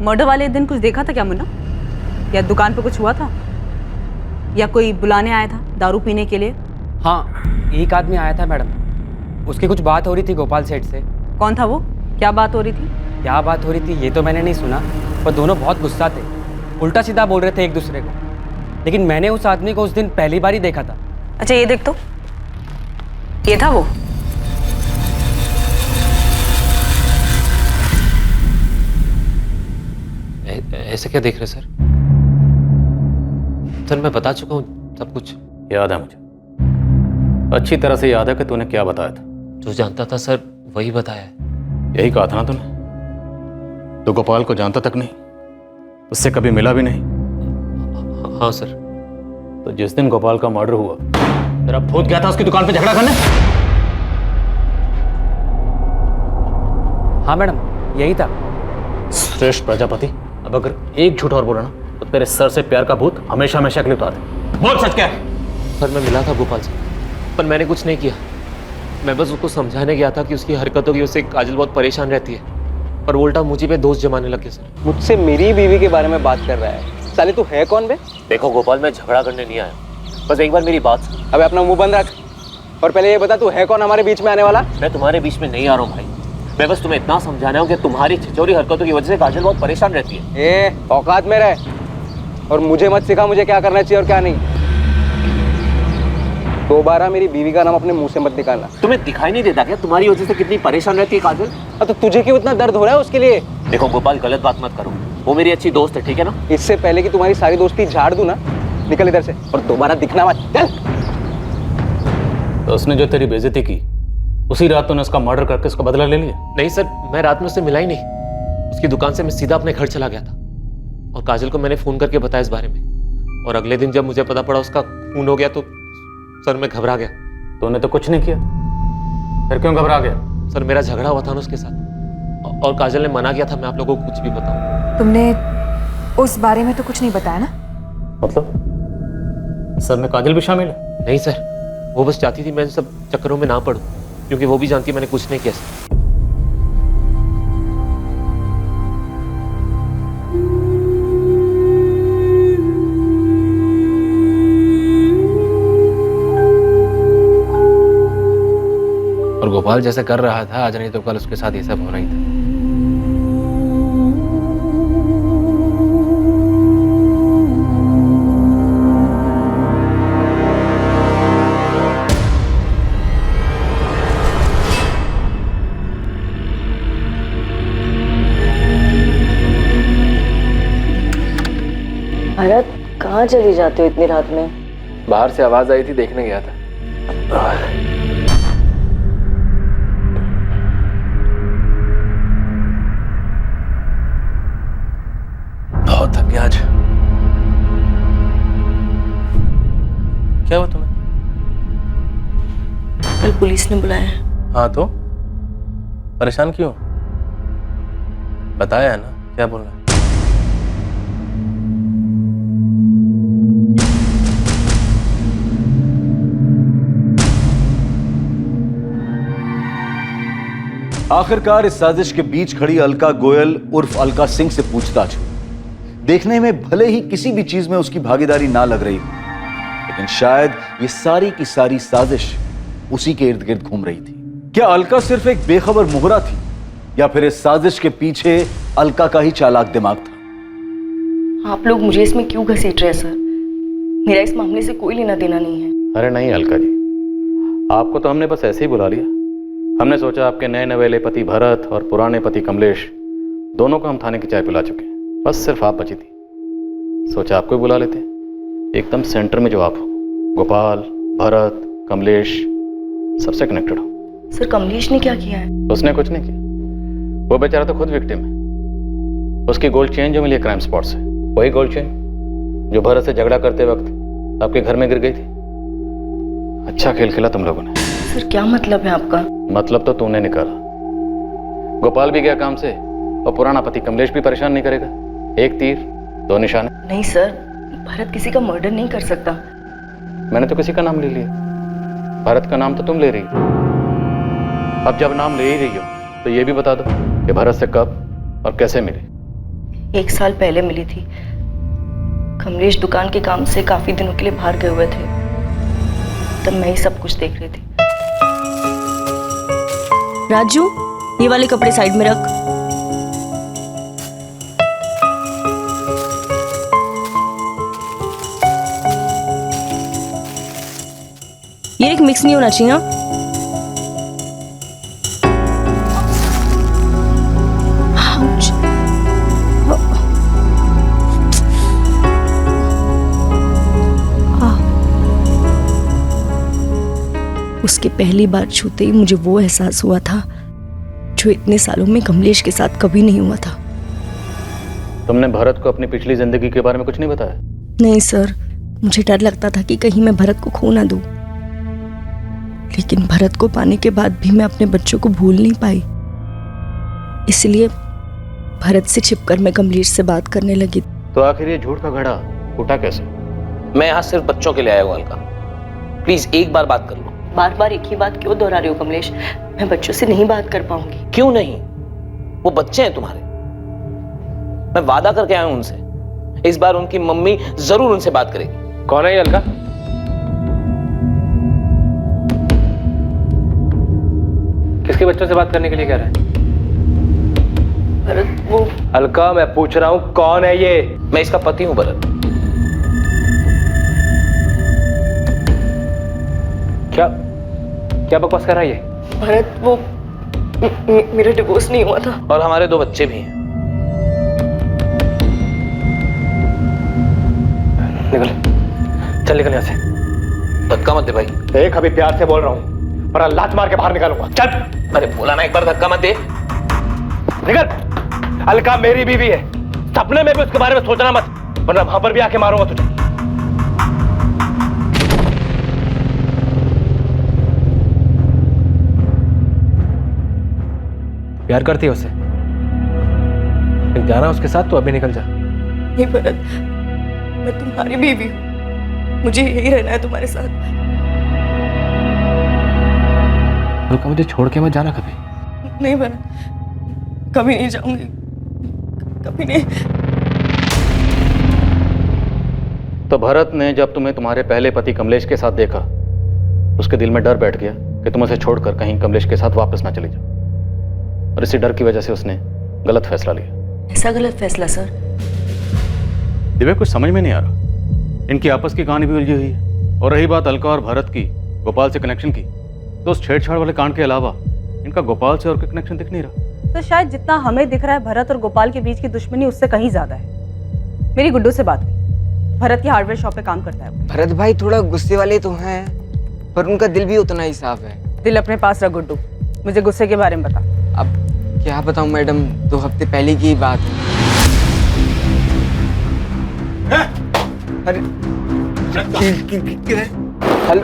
मर्डर वाले दिन कुछ देखा था क्या मुन्ना? या दुकान पे कुछ हुआ था? या कोई बुलाने आया था दारू पीने के लिए? हाँ, एक आदमी आया था मैडम, उसकी कुछ बात हो रही थी गोपाल सेठ से। कौन था वो? क्या बात हो रही थी? क्या बात हो रही थी ये तो मैंने नहीं सुना, पर दोनों बहुत गुस्सा थे, उल्टा सीधा बोल रहे थे एक दूसरे को। लेकिन मैंने उस आदमी को उस दिन पहली बार ही देखा था। अच्छा ये देख तो, ये था वो? ऐसे क्या देख रहे सर? सर मैं बता चुका हूँ सब कुछ। याद है मुझे, अच्छी तरह से याद है कि तूने क्या बताया था। जो जानता था सर वही बताया है। यही कहा था ना तूने? तो गोपाल को जानता तक नहीं, उससे कभी मिला भी नहीं। हाँ सर। तो जिस दिन गोपाल का मर्डर हुआ तेरा भूत गया था उसकी दुकान पे झगड़ा करने? हाँ मैडम, यही था। श्रेष्ठ प्रजापति, अब अगर एक झूठ और बोला ना तो तेरे सर से प्यार का भूत हमेशा हमेशा के लिए उतार दे। बोल सच क्या? सर मैं मिला था गोपाल से, पर मैंने कुछ नहीं किया। मैं बस उसको समझाने गया था कि उसकी हरकतों की वजह से काजल बहुत परेशान रहती है, पर वो उल्टा मुझे पे दोष जमाने लगे सर। मुझसे मेरी बीवी के बारे में बात कर रहा है। साले तू है कौन बे? देखो गोपाल, मैं झगड़ा करने नहीं आया, बस एक बार मेरी बात सुन। अबे अपना मुंह बंद रख और पहले ये बता तू है कौन हमारे बीच में आने वाला? मैं तुम्हारे बीच में नहीं आ रहा हूँ भाई, मैं बस तुम्हें इतना समझाना हूँ कि तुम्हारी छिचोरी हरकतों की वजह से काजल बहुत परेशान रहती है। ए औकात में रह, और मुझे मत सिखा मुझे क्या करना चाहिए और क्या नहीं। दोबारा मेरी बीवी का नाम अपने मुंह से मत निकालना। तुम्हें दिखाई नहीं देता क्या तुम्हारी वजह से कितनी परेशान रहती है काजल? तो तुझे क्यों इतना दर्द हो रहा है उसके लिए? देखो गोपाल, गलत बात मत करो, वो मेरी अच्छी दोस्त है, ठीक है ना? इससे पहले कि तुम्हारी सारी दोस्ती झाड़ दूं ना, निकल इधर से और दोबारा दिखना मत। चल। तो उसने जो तेरी बेइज्जती की, उसी रात तूने उसका मर्डर करके उसका बदला ले लिया? नहीं सर, मैं रात में उससे मिला ही नहीं। उसकी दुकान से मैं सीधा अपने घर चला गया था और काजल को मैंने फोन करके बताया इस बारे में। और अगले दिन जब मुझे पता पड़ा उसका खून हो गया तो सर मैं घबरा गया। तूने तो कुछ नहीं किया, फिर क्यों घबरा गया? सर मेरा झगड़ा हुआ था ना उसके साथ और काजल ने मना किया था मैं आप लोगों को कुछ भी बताऊं। तुमने उस बारे में तो कुछ नहीं बताया ना? मतलब सब में काजल भी शामिल है? नहीं सर, वो बस चाहती थी मैं सब चक्करों में ना पड़ूं, क्योंकि वो भी जानती है मैंने कुछ नहीं किया सर। और गोपाल जैसे कर रहा था आज नहीं तो कल उसके साथ ये सब होना ही था। भरत, कहाँ चली जाते हो इतनी रात में? बाहर से आवाज आई थी, देखने गया था। बहुत थक गया आज। क्या हुआ तुम्हें? कल पुलिस ने बुलाया है। हाँ तो परेशान क्यों? बताया है ना, क्या बोलना है? आखिरकार इस साजिश के बीच खड़ी अलका गोयल उर्फ अलका सिंह से पूछताछ हुई। देखने में भले ही किसी भी चीज में उसकी भागीदारी ना लग रही थी, लेकिन शायद ये सारी की सारी साजिश उसी के इर्द गिर्द घूम रही थी। क्या अलका सिर्फ एक बेखबर मोहरा थी या फिर इस साजिश के पीछे अलका का ही चालाक दिमाग था? आप लोग मुझे इसमें क्यों घसीट रहे हैं सर? मेरा इस मामले से कोई लेना देना नहीं है। अरे नहीं अलका जी, आपको तो हमने बस ऐसे ही बुला लिया। हमने सोचा आपके नए नवेले पति भरत और पुराने पति कमलेश दोनों को हम थाने की चाय पिला चुके हैं, बस सिर्फ आप बची थी। सोचा आपको ही बुला लेते, एकदम सेंटर में जो आप हो। गोपाल, भरत, कमलेश सबसे कनेक्टेड हो। सर कमलेश ने क्या किया है? उसने कुछ नहीं किया, वो बेचारा तो खुद विक्टिम है। उसकी गोल्ड चेन जो मिली है क्राइम स्पॉट से, वही गोल्ड चेन जो भरत से झगड़ा करते वक्त आपके घर में गिर गई थी। अच्छा खेल खेला तुम लोगों ने। सर क्या मतलब है आपका? मतलब तो तूने निकाला। गोपाल भी गया काम से और पुराना पति कमलेश भी परेशान नहीं करेगा। एक तीर दो निशाने। नहीं सर, भरत किसी का मर्डर नहीं कर सकता। मैंने तो किसी का नाम ले लिया, भरत का नाम तो तुम ले रही हो। अब जब नाम ले ही रही हो तो ये भी बता दो कि भरत से कब और कैसे मिले। 1 साल पहले मिली थी। कमलेश दुकान के काम से काफी दिनों के लिए बाहर गए हुए थे, तब मैं ही सब कुछ देख रही थी। राजू, ये वाले कपड़े साइड में रख। ये एक मिक्स नहीं होना चाहिए ना? उसके पहली बार छूते ही मुझे वो एहसास हुआ था जो इतने सालों में कमलेश के साथ कभी नहीं हुआ था। तुमने भरत को अपनी पिछली जिंदगी के बारे में कुछ नहीं बताया? नहीं सर, मुझे डर लगता था कि कहीं मैं भरत को खो ना दूं। लेकिन भरत को पाने के बाद भी मैं अपने बच्चों को भूल नहीं पाई। इसलिए भरत से छिपकर मैं कमलेश से बात करने लगी। तो आखिर ये झूठ का घड़ा फूटा कैसे? मैं यहाँ सिर्फ बच्चों के लिए आया हूँ अलका, प्लीज एक बार बात कर लो। बार बार एक ही बात क्यों दोहरा रहे हो कमलेश? मैं बच्चों से नहीं बात कर पाऊंगी। क्यों नहीं? वो बच्चे हैं तुम्हारे। मैं वादा करके आया हूं उनसे, इस बार उनकी मम्मी जरूर उनसे बात करेगी। कौन है ये अलका? किसके बच्चों से बात करने के लिए कह रहा है? भरत वो अलका, मैं पूछ रहा हूँ कौन है ये? मैं इसका पति हूँ भरत। क्या क्या बकवास कर रहा है ये? भरत वो मेरा डिवोर्स नहीं हुआ था और हमारे 2 बच्चे भी हैं। निकल, चल निकल यहाँ से। धक्का मत दे भाई। देख, अभी प्यार से बोल रहा हूँ, वरना लात मार के बाहर निकालूंगा। चल। अरे बोला ना एक बार, धक्का मत दे। निकल। अलका मेरी बीवी है, सपने में भी उसके बारे में सोचना मत, वरना वहां पर भी आके मारूंगा तुझे। प्यार करती है उससे? जाना उसके साथ तो अभी निकल जा। नहीं भरत, मैं तुम्हारी बीवी हूँ, मुझे यही रहना है तुम्हारे साथ। अलका, मुझे छोड़ के मत जाना कभी। नहीं भरत, कभी नहीं जाऊंगी, कभी नहीं। तो भरत ने जब तुम्हें तुम्हारे पहले पति कमलेश के साथ देखा, उसके दिल में डर बैठ गया कि तुम उसे छोड़कर कहीं कमलेश के साथ वापस ना चली जाओ, और इसी डर की वजह से उसने गलत फैसला लिया। ऐसा गलत फैसला सर? दिव्या, कुछ समझ में नहीं आ रहा। इनकी आपस की कहानी भी उलझी हुई है, और रही बात अलका और भरत की गोपाल से कनेक्शन की, तो उस छेड़छाड़ वाले कांड के अलावा इनका गोपाल से और कोई कनेक्शन दिख नहीं रहा। तो शायद जितना हमें दिख रहा है भरत और गोपाल के बीच की दुश्मनी उससे कहीं ज्यादा है। मेरी गुड्डू से बात हुई, भरत की हार्डवेयर शॉप पे काम करता है। भरत भाई थोड़ा गुस्से वाले तो हैं, पर उनका दिल भी उतना ही साफ है। दिल अपने पास रख गुड्डू, मुझे गुस्से के बारे में बता। अब क्या बताऊं मैडम, 2 हफ्ते पहले की बात है। अरे हेलो,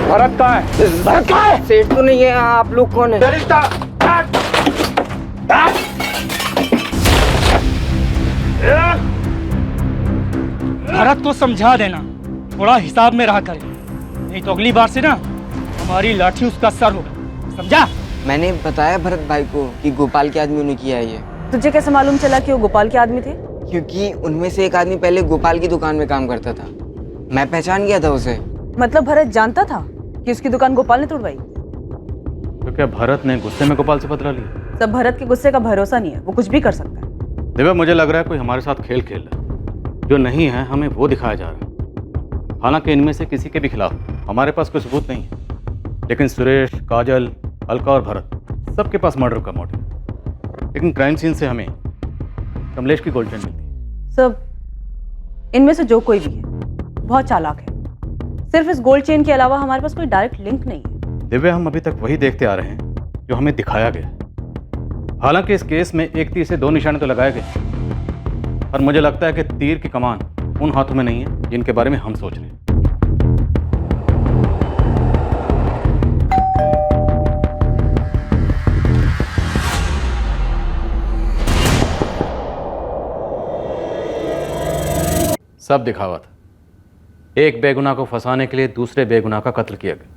भरत कहाँ है? भरत कहाँ है? सेठ तो नहीं है, आप लोग कौन है? भरत को समझा देना, थोड़ा हिसाब में रहा करे, नहीं तो अगली बार से ना हमारी लाठी उसका सर होगा, समझा? मैंने बताया भरत भाई को कि गोपाल के आदमी ने किया है ये। तुझे कैसे मालूम चला कि वो गोपाल के आदमी थे? क्योंकि उनमें से एक आदमी पहले गोपाल की दुकान में काम करता था, मैं पहचान गया था उसे। मतलब भरत जानता था कि उसकी दुकान गोपाल ने तोड़वाई? तो क्या भरत ने गुस्से में गोपाल से बदला लिया? सब भरत के गुस्से का भरोसा नहीं है, वो कुछ भी कर सकता है। दिव्या, मुझे लग रहा है कोई हमारे साथ खेल खेल रहा है, जो नहीं है हमें वो दिखाया जा रहा है। हालांकि इनमें से किसी के भी खिलाफ हमारे पास कोई सबूत नहीं है, लेकिन सुरेश, काजल, अलका और भरत सबके पास मर्डर का मोटिव। लेकिन क्राइम सीन से हमें कमलेश की गोल्ड चेन मिलती है। सब इनमें से जो कोई भी है बहुत चालाक है। सिर्फ इस गोल्ड चेन के अलावा हमारे पास कोई डायरेक्ट लिंक नहीं है। दिव्या, हम अभी तक वही देखते आ रहे हैं जो हमें दिखाया गया है। हालांकि इस केस में एक तीर से 2 निशाने तो लगाए गए, पर मुझे लगता है कि तीर की कमान उन हाथों में नहीं है जिनके बारे में हम सोच रहे हैं। सब दिखावा था, एक बेगुनाह को फंसाने के लिए दूसरे बेगुनाह का कत्ल किया गया।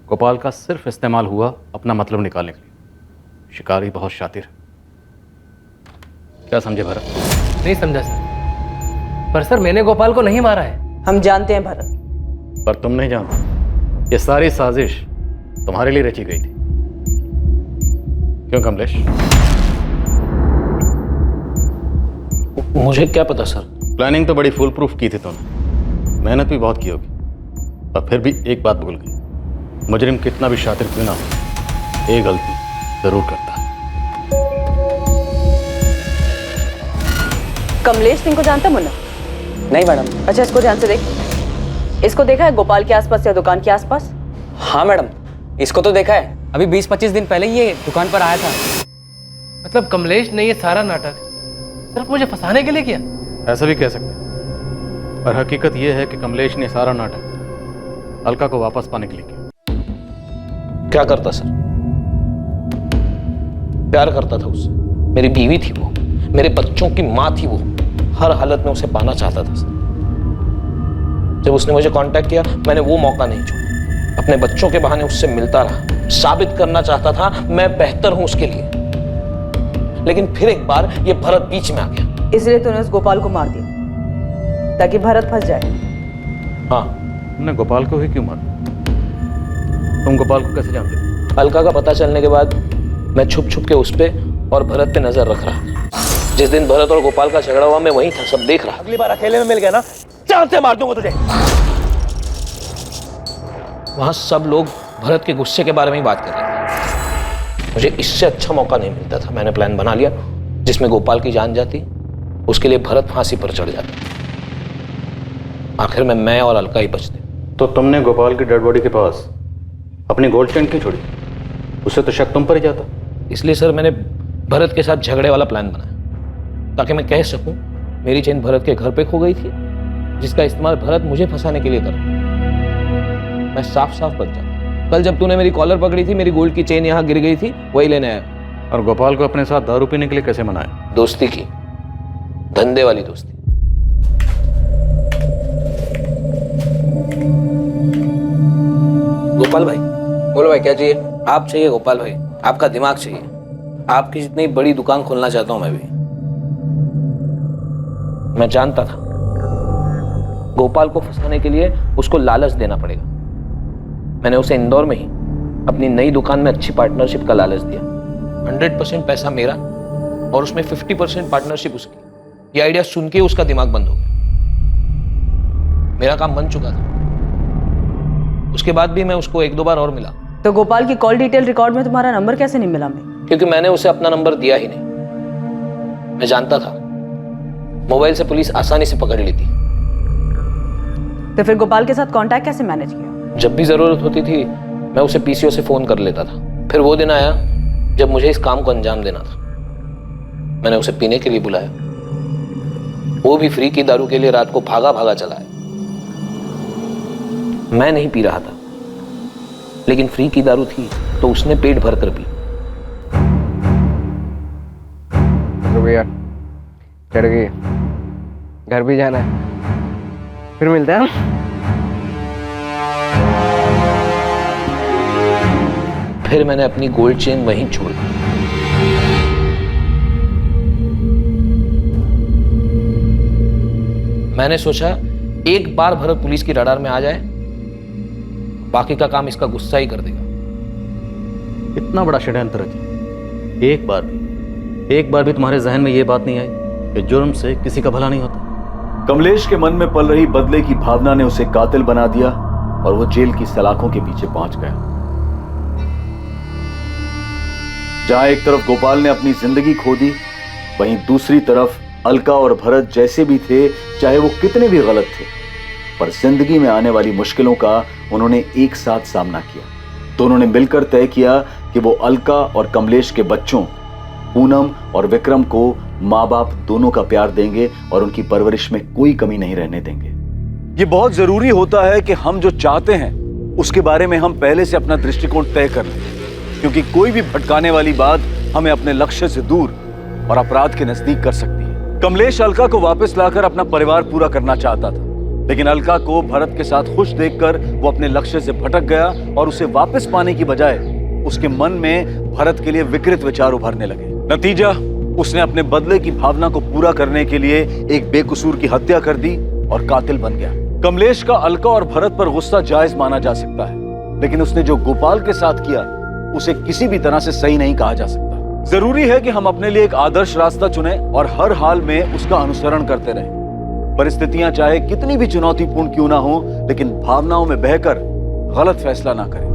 गोपाल का सिर्फ इस्तेमाल हुआ अपना मतलब निकालने के लिए। शिकारी बहुत शातिर है। क्या समझे भरत? नहीं समझा सर, पर सर मैंने गोपाल को नहीं मारा है। हम जानते हैं भरत, पर तुम नहीं जानते। ये सारी साजिश तुम्हारे लिए रची गई थी, क्यों कमलेश? मुझे क्या पता सर। प्लानिंग तो बड़ी फुल प्रूफ की थी तुमने, मेहनत भी बहुत की होगी, पर फिर भी एक बात भूल गई। मुजरिम कितना भी शातिर क्यों ना हो, एक गलती जरूर करता है। कमलेश सिंह को जानता मुन्ना? नहीं मैडम। अच्छा, इसको ध्यान से देख। इसको देखा है गोपाल के आसपास या दुकान के आसपास? हाँ मैडम, इसको तो देखा है, अभी 20-25 दिन पहले ये दुकान पर आया था। मतलब कमलेश ने ये सारा नाटक सिर्फ मुझे फंसाने के लिए किया? ऐसा भी कह सकते हैं, पर हकीकत यह है कि कमलेश ने सारा नाटक अलका को वापस पाने के लिए किया। क्या करता सर? प्यार करता था उससे, मेरी बीवी थी वो, मेरे बच्चों की माँ थी वो, हर हालत में उसे पाना चाहता था सर। जब उसने मुझे कांटेक्ट किया, मैंने वो मौका नहीं छोड़ा, अपने बच्चों के बहाने उससे मिलता रहा, साबित करना चाहता था मैं बेहतर हूं उसके लिए। लेकिन फिर एक बार ये भरत बीच में आ गया, इसलिए तूने उस गोपाल को मार दिया ताकि भरत फंस जाए। हाँ। तुमने गोपाल को ही क्यों मारा? तुम गोपाल को कैसे जानते? अलका का पता चलने के बाद मैं छुप छुप के उस पे और भरत पे नजर रख रहा। जिस दिन भरत और गोपाल का झगड़ा हुआ मैं वहीं था, सब देख रहा। अगली बार अकेले में मिल गया ना, चांद से मार दूंगा तुझे। वहां सब लोग भरत के गुस्से के बारे में ही बात कर रहे थे। मुझे इससे अच्छा मौका नहीं मिलता था। मैंने प्लान बना लिया जिसमें गोपाल की जान जाती, उसके लिए भरत फांसी पर चढ़ जाता। आखिर में मैं और अलका ही बचते। तो तुमने गोपाल की डेड बॉडी के पास अपनी गोल्ड चेन क्यों छोड़ी? उससे तो शक तुम पर ही जाता। इसलिए सर मैंने भरत के साथ झगड़े वाला प्लान बनाया, ताकि मैं कह सकूं मेरी चेन भरत के घर पे खो गई थी, जिसका इस्तेमाल भरत मुझे फंसाने के लिए कर। मैं साफ साफ बच जाता। कल जब तूने मेरी कॉलर पकड़ी थी, मेरी गोल्ड की चेन यहाँ गिर गई थी, वही लेने आया। और गोपाल को अपने साथ दारू पीने के लिए कैसे मनाया? दोस्ती की, धंधे वाली दोस्ती। गोपाल भाई, बोलो भाई क्या चाहिए? आप चाहिए गोपाल भाई, आपका दिमाग चाहिए। आपकी जितनी बड़ी दुकान खोलना चाहता हूं मैं भी। मैं जानता था गोपाल को फंसाने के लिए उसको लालच देना पड़ेगा। मैंने उसे इंदौर में ही अपनी नई दुकान में अच्छी पार्टनरशिप का लालच दिया। 100% पैसा मेरा और उसमें 50% पार्टनरशिप उसकी। ये आइडिया सुन के उसका दिमाग बंद हो गया। मेरा काम बन चुका था। उसके बाद भी मैं उसको 1-2 बार और मिला। तो गोपाल की कॉल डिटेल रिकॉर्ड में तुम्हारा नंबर कैसे नहीं मिला? मैं क्योंकि मैंने उसे अपना नंबर दिया ही नहीं। मैं जानता था मोबाइल से पुलिस आसानी से पकड़ लेती। तो फिर गोपाल के साथ कांटेक्ट कैसे मैनेज किया? जब भी जरूरत होती थी मैं उसे पीसीओ से फोन कर लेता था। फिर वो दिन आया जब मुझे इस काम को अंजाम देना था। मैंने उसे पीने के लिए बुलाया। वो भी फ्री की दारू के लिए रात को भागा भागा चला है। मैं नहीं पी रहा था, लेकिन फ्री की दारू थी तो उसने पेट भर कर पी। तो यार चढ़ गई, घर भी जाना है, फिर मिलते हैं। फिर मैंने अपनी गोल्ड चेन वहीं छोड़ दी। मैंने सोचा एक बार भरत पुलिस की रडार में आ जाए, बाकी का काम इसका गुस्सा ही कर देगा। इतना बड़ा षड्यंत्र रचा, एक बार भी तुम्हारे जहन में यह बात नहीं आई कि जुर्म से किसी का भला नहीं होता? कमलेश के मन में पल रही बदले की भावना ने उसे कातिल बना दिया और वो जेल की सलाखों के पीछे पहुंच गया। जहां एक तरफ गोपाल ने अपनी जिंदगी खो दी, वहीं दूसरी तरफ अलका और भरत जैसे भी थे, चाहे वो कितने भी गलत थे, पर जिंदगी में आने वाली मुश्किलों का उन्होंने एक साथ सामना किया। तो उन्होंने मिलकर तय किया कि वो अलका और कमलेश के बच्चों पूनम और विक्रम को माँ बाप दोनों का प्यार देंगे और उनकी परवरिश में कोई कमी नहीं रहने देंगे। ये बहुत जरूरी होता है कि हम जो चाहते हैं उसके बारे में हम पहले से अपना दृष्टिकोण तय कर लें, क्योंकि कोई भी भटकाने वाली बात हमें अपने लक्ष्य से दूर और अपराध के नजदीक कर सकती है। कमलेश अलका को वापस लाकर अपना परिवार पूरा करना चाहता था, लेकिन अलका को भरत के साथ खुश देखकर वो अपने लक्ष्य से भटक गया और उसे वापस पाने की बजाय उसके मन में भरत के लिए विकृत विचार उभरने लगे। नतीजा, उसने अपने बदले की भावना को पूरा करने के लिए एक बेकसूर की हत्या कर दी और कातिल बन गया। कमलेश का अलका और भरत पर गुस्सा जायज माना जा सकता है, लेकिन उसने जो गोपाल के साथ किया उसे किसी भी तरह से सही नहीं कहा जा सकता। जरूरी है कि हम अपने लिए एक आदर्श रास्ता चुनें और हर हाल में उसका अनुसरण करते रहें। परिस्थितियां चाहे कितनी भी चुनौतीपूर्ण क्यों ना हो, लेकिन भावनाओं में बहकर गलत फैसला ना करें।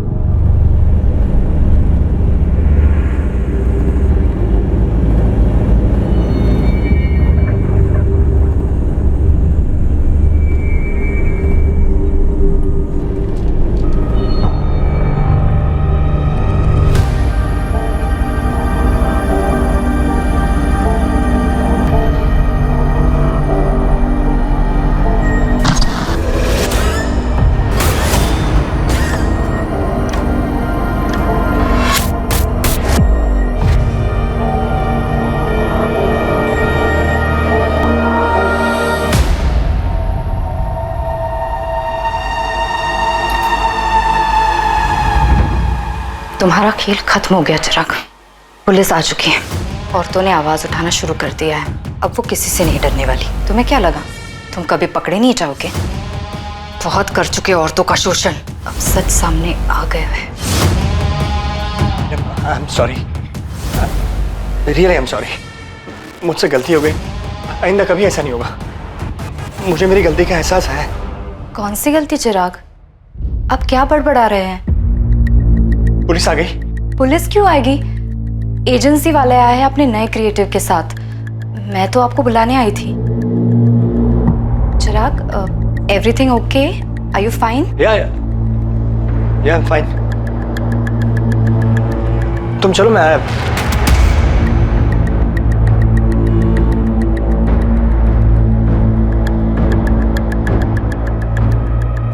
तुम्हारा खेल खत्म हो गया चिराग। पुलिस आ चुकी है, औरतों ने आवाज उठाना शुरू कर दिया है। अब वो किसी से नहीं डरने वाली। तुम्हें क्या लगा तुम कभी पकड़े नहीं जाओगे? बहुत कर चुके औरतों का शोषण, अब सच सामने आ गया है। I'm sorry. Really I am sorry, मुझसे गलती हो गई, आइंदा कभी ऐसा नहीं होगा। मुझे मेरी गलती का एहसास है। कौन सी गलती चिराग? अब क्या बड़बड़ा रहे हैं? पुलिस आ गई। पुलिस क्यों आएगी? एजेंसी वाले आए हैं अपने नए क्रिएटिव के साथ। मैं तो आपको बुलाने आई थी। Chirag, everything okay? Are you fine? या आई एम फाइन। तुम चलो, मैं आया।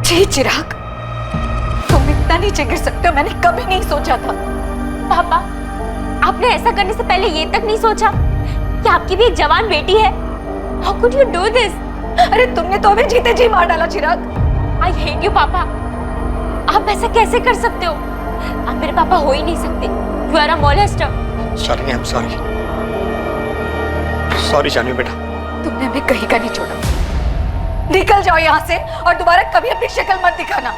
जी चिराग, तुम इतना नीचे गिर सकते हो, मैंने कभी नहीं सोचा था। पापा, आपने ऐसा करने से पहले ये तक नहीं सोचा कि आपकी भी एक जवान बेटी है? How could you do this? अरे तुमने तो हमें जीते जी मार डाला चिराग। I hate you पापा। आप ऐसा कैसे कर सकते हो? आप मेरे पापा हो ही नहीं सकते। You are a molester। Shalini, I am sorry. Sorry Janvi बेटा। तुमने हमें कहीं का नहीं छोड़ा। निकल जाओ यहाँ से और दोबारा कभी अपनी शक्ल मत दिखाना।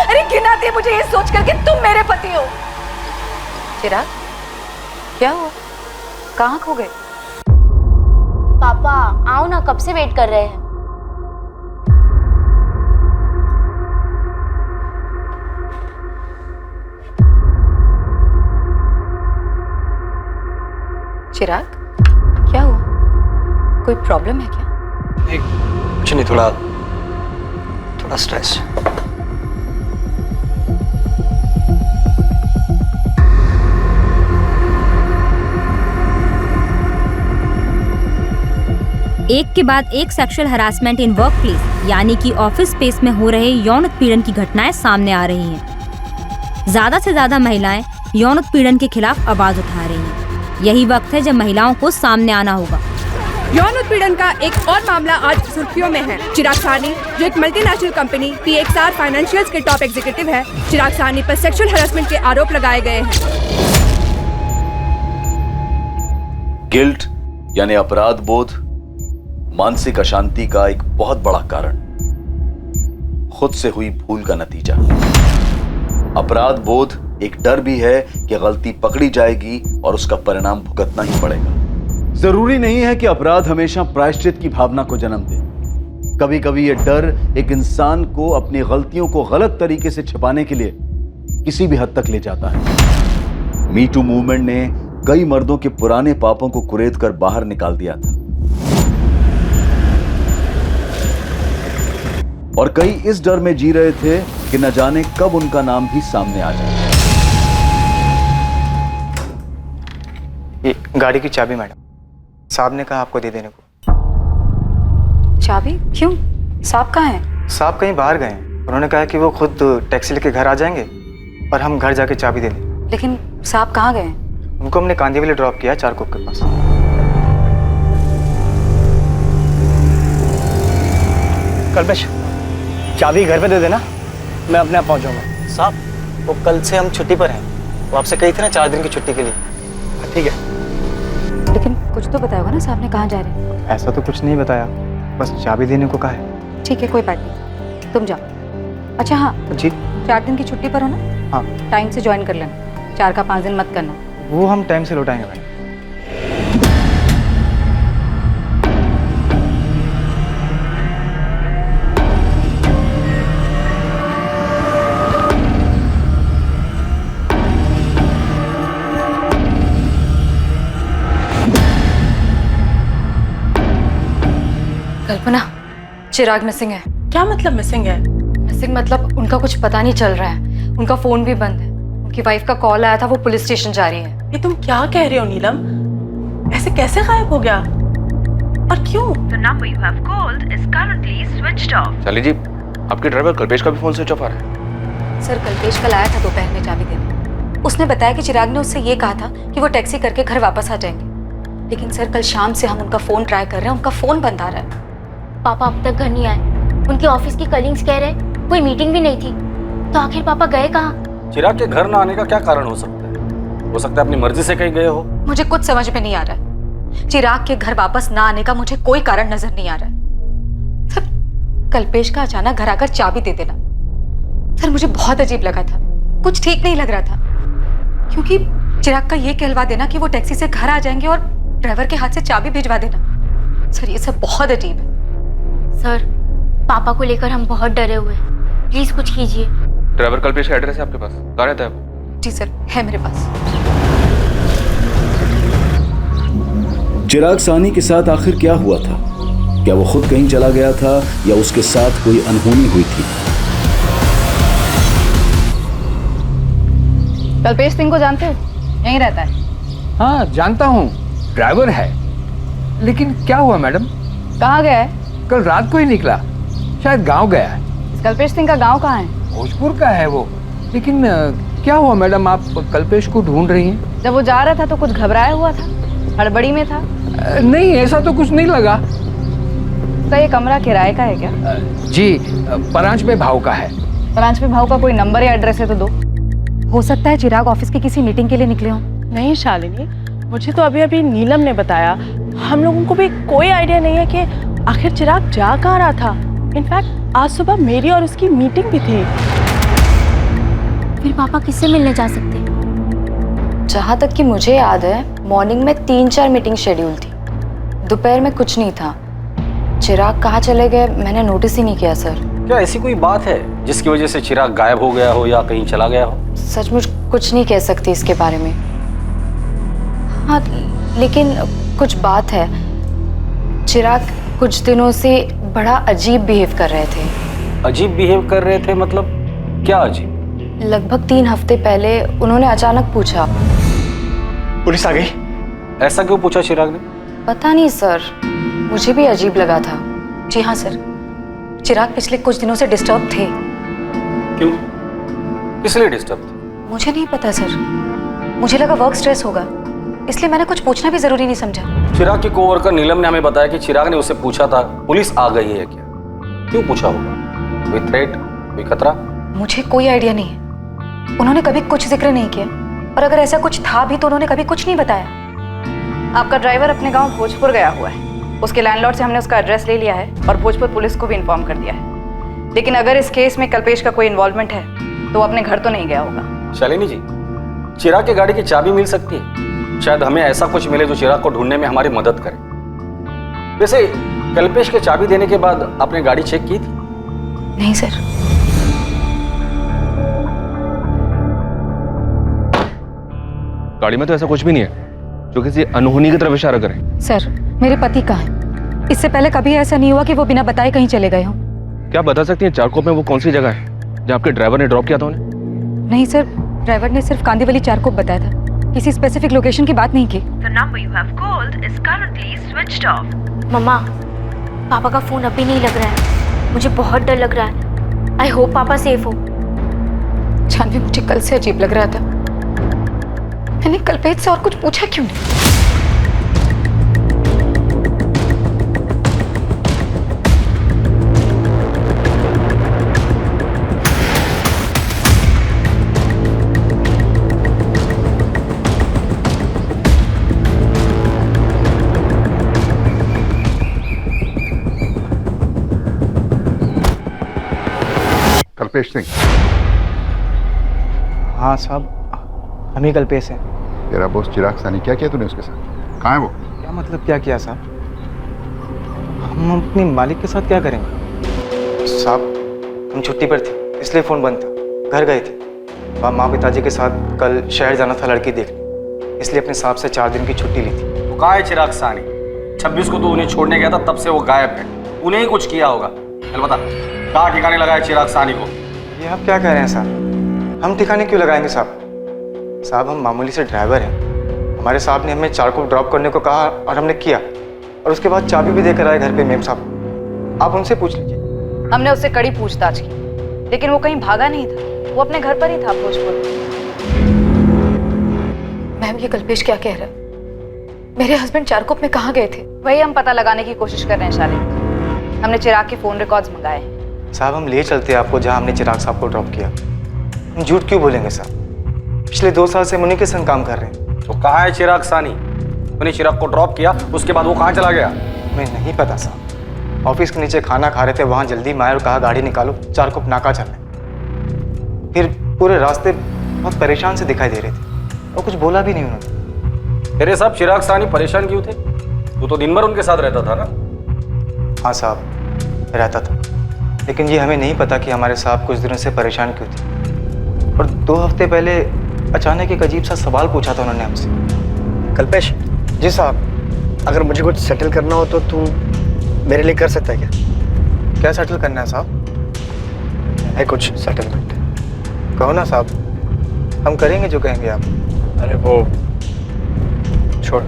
अरे घिन आती है मुझे ये सोच कर कि तुम मेरे पति हो। चिराग, क्या हुआ? कहाँ खो गए? पापा आओ ना, कब से वेट कर रहे हैं। चिराग, क्या हुआ? कोई प्रॉब्लम है क्या? कुछ नहीं, थोड़ा स्ट्रेस। एक के बाद एक sexual harassment in work place यानी कि ऑफिस स्पेस में हो रहे यौन उत्पीड़न की घटनाएं सामने आ रही हैं। ज्यादा से ज्यादा महिलाएं यौन उत्पीड़न के खिलाफ आवाज उठा रही हैं। यही वक्त है जब महिलाओं को सामने आना होगा। यौन उत्पीड़न का एक और मामला आज सुर्खियों में है। चिराग साहनी, जो एक मल्टीनेशनल कंपनी PXR फाइनेंशियल्स के टॉप एग्जीक्यूटिव है, चिराग साहनी पर सेक्सुअल हरासमेंट के आरोप लगाए गए हैं। गिल्ट यानी अपराध बोध मानसिक अशांति का एक बहुत बड़ा कारण, खुद से हुई भूल का नतीजा। अपराध बोध एक डर भी है कि गलती पकड़ी जाएगी और उसका परिणाम भुगतना ही पड़ेगा। जरूरी नहीं है कि अपराध हमेशा प्रायश्चित की भावना को जन्म दे। कभी कभी यह डर एक इंसान को अपनी गलतियों को गलत तरीके से छिपाने के लिए किसी भी हद तक ले जाता है। मी टू मूवमेंट ने कई मर्दों के पुराने पापों को कुरेद कर बाहर निकाल दिया था और कई इस डर में जी रहे थे कि न जाने कब उनका नाम भी सामने आ जाए। ये गाड़ी की चाबी मैडम, साहब ने कहा आपको दे देने को। चाबी? क्यों? साहब कहाँ हैं? साहब कहीं बाहर गए हैं। उन्होंने कहा कि वो खुद टैक्सी लेके घर आ जाएंगे और हम घर जाके चाबी दे दें। लेकिन साहब कहाँ गए? उनको हमने कांदीवली ड्रॉप किया, चारकोप के पास। कल्पेश, चाबी घर पे दे देना, मैं अपने आप पहुंच जाऊंगा। साहब, वो कल से हम छुट्टी पर हैं। वो आपसे कही थी ना 4 दिन की छुट्टी के लिए। ठीक है, लेकिन कुछ तो बताया होगा ना साहब ने कहाँ जा रहे हैं? ऐसा तो कुछ नहीं बताया, बस चाबी देने को कहा है। ठीक है, कोई बात नहीं, तुम जाओ। अच्छा हाँ जी, 4 दिन की छुट्टी पर हो ना? हाँ। टाइम से ज्वाइन कर लेना, 4 का 5 दिन मत करना। वो हम टाइम से लौटाएंगे मैडम। कल्पना, चिराग मिसिंग है। क्या मतलब मिसिंग है? मिसिंग मतलब उनका कुछ पता नहीं चल रहा है। उनका फोन भी बंद है। उनकी वाइफ का कॉल आया था, वो पुलिस स्टेशन जा रही है। ये तुम क्या कह रहे हो नीलम? ऐसे कैसे गायब हो गया और क्यों? The number you have called is currently switched off. Shalini जी, आपके ड्राइवर कल्पेश का भी फोन स्विच ऑफ आ रहा है। सर, कल्पेश कल आया था दोपहर में चाबी देने। उसने बताया कि चिराग ने उससे ये कहा था कि वो टैक्सी करके घर वापस आ जाएंगे। लेकिन सर, कल शाम से हम उनका फोन ट्राई कर रहे हैं, उनका फोन बंद आ रहा है। पापा अब तक घर नहीं आए। उनके ऑफिस की कलीग्स कह रहे कोई मीटिंग भी नहीं थी, तो आखिर पापा गए कहाँ? चिराग के घर ना आने का क्या कारण हो सकता है? हो सकता है अपनी मर्जी से कहीं गए हो। मुझे कुछ समझ में नहीं आ रहा है। चिराग के घर वापस ना आने का मुझे कोई कारण नजर नहीं आ रहा है। सर, कल्पेश का अचानक घर आकर चाबी दे देना, सर मुझे बहुत अजीब लगा था। कुछ ठीक नहीं लग रहा था, क्योंकि चिराग का ये कहलवा देना कि वो टैक्सी से घर आ जाएंगे और ड्राइवर के हाथ से चाबी भिजवा देना। सर ये सब बहुत अजीब है। सर पापा को लेकर हम बहुत डरे हुए हैं, प्लीज कुछ कीजिए। ड्राइवर कल्पेश का एड्रेस है आपके पास? कहाँ रहता है वो? जी सर है मेरे पास। चिराग सानी के साथ आखिर क्या हुआ था? क्या वो खुद कहीं चला गया था या उसके साथ कोई अनहोनी हुई थी? कल्पेश सिंह को जानते हो? यहीं रहता है। हाँ जानता हूँ, ड्राइवर है। लेकिन क्या हुआ मैडम? कहाँ गया है? कल रात को ही निकला, शायद गांव गया है। इस कल्पेश सिंह का गांव कहाँ है? भोजपुर का है वो। लेकिन क्या हुआ मैडम, आप कल्पेश को ढूंढ रही हैं? जब वो जा रहा था तो कुछ घबराया हुआ था, हड़बड़ी में था। नहीं ऐसा तो कुछ नहीं लगा। उसका ये कमरा किराए का है क्या? जी परांच में भाव का है। परांच में भाव का कोई नंबर या एड्रेस है तो दो। हो सकता है चिराग ऑफिस की किसी मीटिंग के लिए निकले हों। नहीं शालिनी, मुझे तो अभी अभी नीलम ने बताया। हम लोगों को भी कोई आइडिया नहीं है कि आखिर चिराग जा कहाँ रहा था। इनफैक्ट आज सुबह मेरी और उसकी मीटिंग भी थी। फिर पापा किससे मिलने जा सकते हैं? जहाँ तक कि मुझे याद है मॉर्निंग में 3-4 मीटिंग शेड्यूल थी, दोपहर में कुछ नहीं था। चिराग कहाँ चले गए मैंने नोटिस ही नहीं किया सर। क्या ऐसी कोई बात है जिसकी वजह से चिराग गायब हो गया हो या कहीं चला गया हो? सचमुच कुछ नहीं कह सकती इसके बारे में। हाँ लेकिन कुछ बात है, चिराग कुछ दिनों से बड़ा अजीब बिहेव कर रहे थे। अजीब बिहेव कर रहे थे मतलब क्या अजीब? लगभग 3 हफ्ते पहले उन्होंने अचानक पूछा। पुलिस आ गई? ऐसा क्यों पूछा चिराग ने? पता नहीं सर, मुझे भी अजीब लगा था। जी हाँ सर, चिराग पिछले कुछ दिनों से डिस्टर्ब थे। क्यों? किस लिए डिस्टर्ब थे? मुझे नहीं पता सर, मुझे लगा वर्क स्ट्रेस होगा, इसलिए मैंने कुछ पूछना भी जरूरी नहीं समझा। चिराग की कोवर्कर नीलम ने हमें बताया कि चिराग ने उससे पूछा था पुलिस आ गई है क्या। क्यों पूछा होगा? कोई थ्रेट, कोई खतरा? मुझे कोई आइडिया नहीं है। उन्होंने कभी कुछ जिक्र नहीं किया, और अगर ऐसा कुछ था भी तो उन्होंने कभी कुछ नहीं बताया। आपका ड्राइवर अपने गांव भोजपुर गया हुआ है। उसके लैंडलॉर्ड से हमने उसका एड्रेस ले लिया है और भोजपुर पुलिस को भी इन्फॉर्म कर दिया है। लेकिन अगर इस केस में कल्पेश का कोई इन्वॉल्वमेंट है तो वो अपने घर तो नहीं गया होगा। शालिनी जी, चिराग की गाड़ी की चाबी मिल सकती है, शायद हमें ऐसा कुछ मिले जो चिराग को ढूंढने में हमारी मदद करे। वैसे कल्पेश के चाबी देने के बाद आपने गाड़ी चेक की थी? नहीं सर। गाड़ी में तो ऐसा कुछ भी नहीं है जो किसी अनहोनी की तरफ इशारा करे। सर मेरे पति कहाँ है? इससे पहले कभी ऐसा नहीं हुआ कि वो बिना बताए कहीं चले गए हों। क्या बता सकती हैं चारकोप में वो कौन सी जगह है जहाँ आपके ड्राइवर ने ड्रॉप किया था उन्हें? नहीं सर, ड्राइवर ने सिर्फ कांदीवली चारकोप बताया था, किसी स्पेसिफिक लोकेशन की बात नहीं की। The number you have called is currently switched off. मम्मा, पापा का फोन अभी नहीं लग रहा है, मुझे बहुत डर लग रहा है। आई होप पापा सेफ हो। जानवी मुझे कल से अजीब लग रहा था, मैंने कल्पेश से और कुछ पूछा क्यों नहीं? कल्पेश सिंह? हाँ साहब, हम ही कल्पेश हैं। तेरा बॉस चिराग सानी, क्या किया तूने उसके साथ? कहाँ है वो? क्या मतलब क्या किया साहब? हम अपने मालिक के साथ क्या करेंगे साहब? हम छुट्टी पर थे इसलिए फ़ोन बंद था, घर गए थे। माँ पिताजी के साथ कल शहर जाना था लड़की देखने, इसलिए अपने साहब से 4 दिन की छुट्टी ली थी। तो कहाँ है चिराग सानी? 26 को तो उन्हें छोड़ने गया था, तब से वो गायब है। उन्हें ही कुछ किया होगा। चल बता, कहाँ ठिकाने लगाया चिराग सानी को? ये आप क्या कह रहे हैं साहब? हम ठिकाने क्यों लगाएंगे साहब? साहब हम मामूली से ड्राइवर हैं। हमारे साहब ने हमें चारकोप ड्रॉप करने को कहा और हमने किया, और उसके बाद चाबी भी देकर आए घर पे मेम साहब। आप उनसे पूछ लीजिए। हमने उससे कड़ी पूछताछ की, लेकिन वो कहीं भागा नहीं था, वो अपने घर पर ही था भोजपुर। मैम ये कल्पेश क्या कह रहा है? मेरे हस्बैंड चारकोप में कहाँ गए थे? वही हम पता लगाने की कोशिश कर रहे हैं शालिनी। हमने चिराग के फोन रिकॉर्ड्स मंगाए हैं। साहब हम ले चलते हैं आपको जहां हमने चिराग साहब को ड्रॉप किया। हम झूठ क्यों बोलेंगे साहब? पिछले 2 साल से हम उन्हीं के संग काम कर रहे हैं। तो कहाँ है चिराग सानी? मैंने चिराग को ड्रॉप किया, उसके बाद वो कहाँ चला गया? हमें नहीं पता साहब। ऑफिस के नीचे खाना खा रहे थे, वहाँ जल्दी में आए और कहा गाड़ी निकालो, चारकोप नाका चलना। फिर पूरे रास्ते बहुत परेशान से दिखाई दे रहे थे। और कुछ बोला भी नहीं उन्होंने। तेरे साहब चिराग सानी परेशान क्यों थे? तू तो दिन भर उनके साथ रहता था ना? हाँ साहब, रहता था, लेकिन ये हमें नहीं पता कि हमारे साहब कुछ दिनों से परेशान क्यों थे। और 2 हफ्ते पहले अचानक एक अजीब सा सवाल पूछा था उन्होंने हमसे। कल्पेश। जी साहब, अगर मुझे कुछ सेटल करना हो तो तू मेरे लिए कर सकता है क्या? क्या सेटल करना है साहब? है कुछ सेटलमेंट? कहो ना साहब, हम करेंगे जो कहेंगे आप। अरे वो छोड़।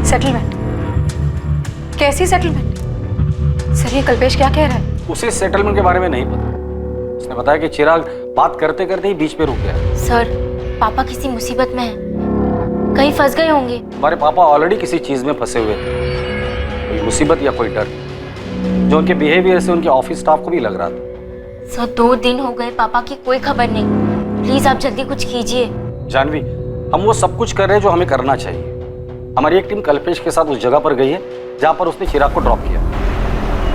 सेटलमेंट? कैसी सेटलमेंट? सर ये कल्पेश क्या कह रहा है? उसे सेटलमेंट के बारे में नहीं पता। उसने बताया कि चिराग बात करते करते ही बीच पे रुक गया। सर पापा किसी मुसीबत में हैं, कहीं फंस गए होंगे। हमारे पापा ऑलरेडी किसी चीज में फंसे हुए थे, कोई मुसीबत या कोई डर जो उनके बिहेवियर से उनके ऑफिस स्टाफ को भी लग रहा था। सर 2 दिन हो गए, पापा की कोई खबर नहीं। प्लीज आप जल्दी कुछ कीजिए। जानवी, हम वो सब कुछ कर रहे हैं जो हमें करना चाहिए। हमारी एक टीम कल्पेश के साथ उस जगह पर गई है जहां पर उसने चिराग को ड्रॉप किया।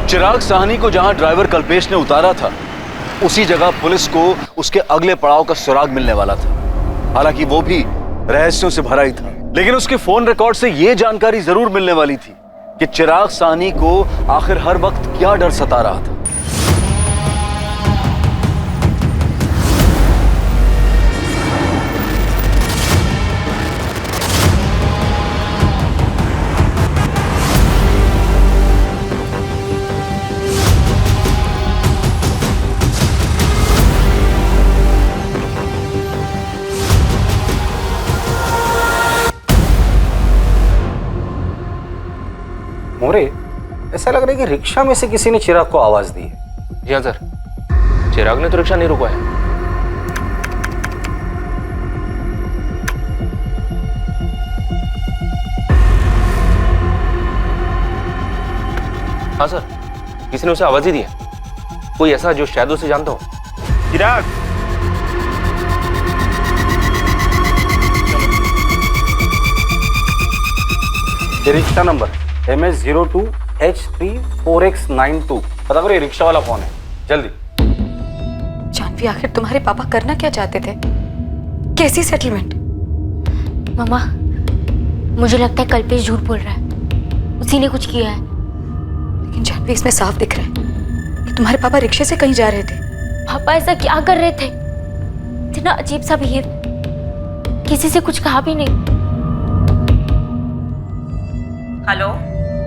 चिराग साहनी को जहां ड्राइवर कल्पेश ने उतारा था, उसी जगह पुलिस को उसके अगले पड़ाव का सुराग मिलने वाला था। हालांकि वो भी रहस्यों से भरा ही था, लेकिन उसके फोन रिकॉर्ड से यह जानकारी जरूर मिलने वाली थी कि चिराग साहनी को आखिर हर वक्त क्या डर सता रहा था। मोरे, ऐसा लग रहा है कि रिक्शा में से किसी ने चिराग को आवाज दी है। जी हाँ सर, चिराग ने तो रिक्शा नहीं रुकवाया। हाँ सर, किसी ने उसे आवाज ही दी है, कोई ऐसा जो शायद उसे जानता हो। चिराग, ये रिक्शा नंबर MS02H34X92, पता करो ये रिक्शा वाला कौन है, जल्दी। जानवी, आखिर तुम्हारे पापा करना क्या चाहते थे? कैसी सेटलमेंट? मामा, मुझे लगता है कल्पेश झूठ बोल रहा है, उसी ने कुछ किया है। लेकिन जानवी, इसमें साफ दिख रहा है कि तुम्हारे पापा रिक्शे से कहीं जा रहे थे। पापा ऐसा क्या कर रहे थे? इतना अजीब सा बिहेव, किसी से कुछ कहा भी नहीं। हेलो,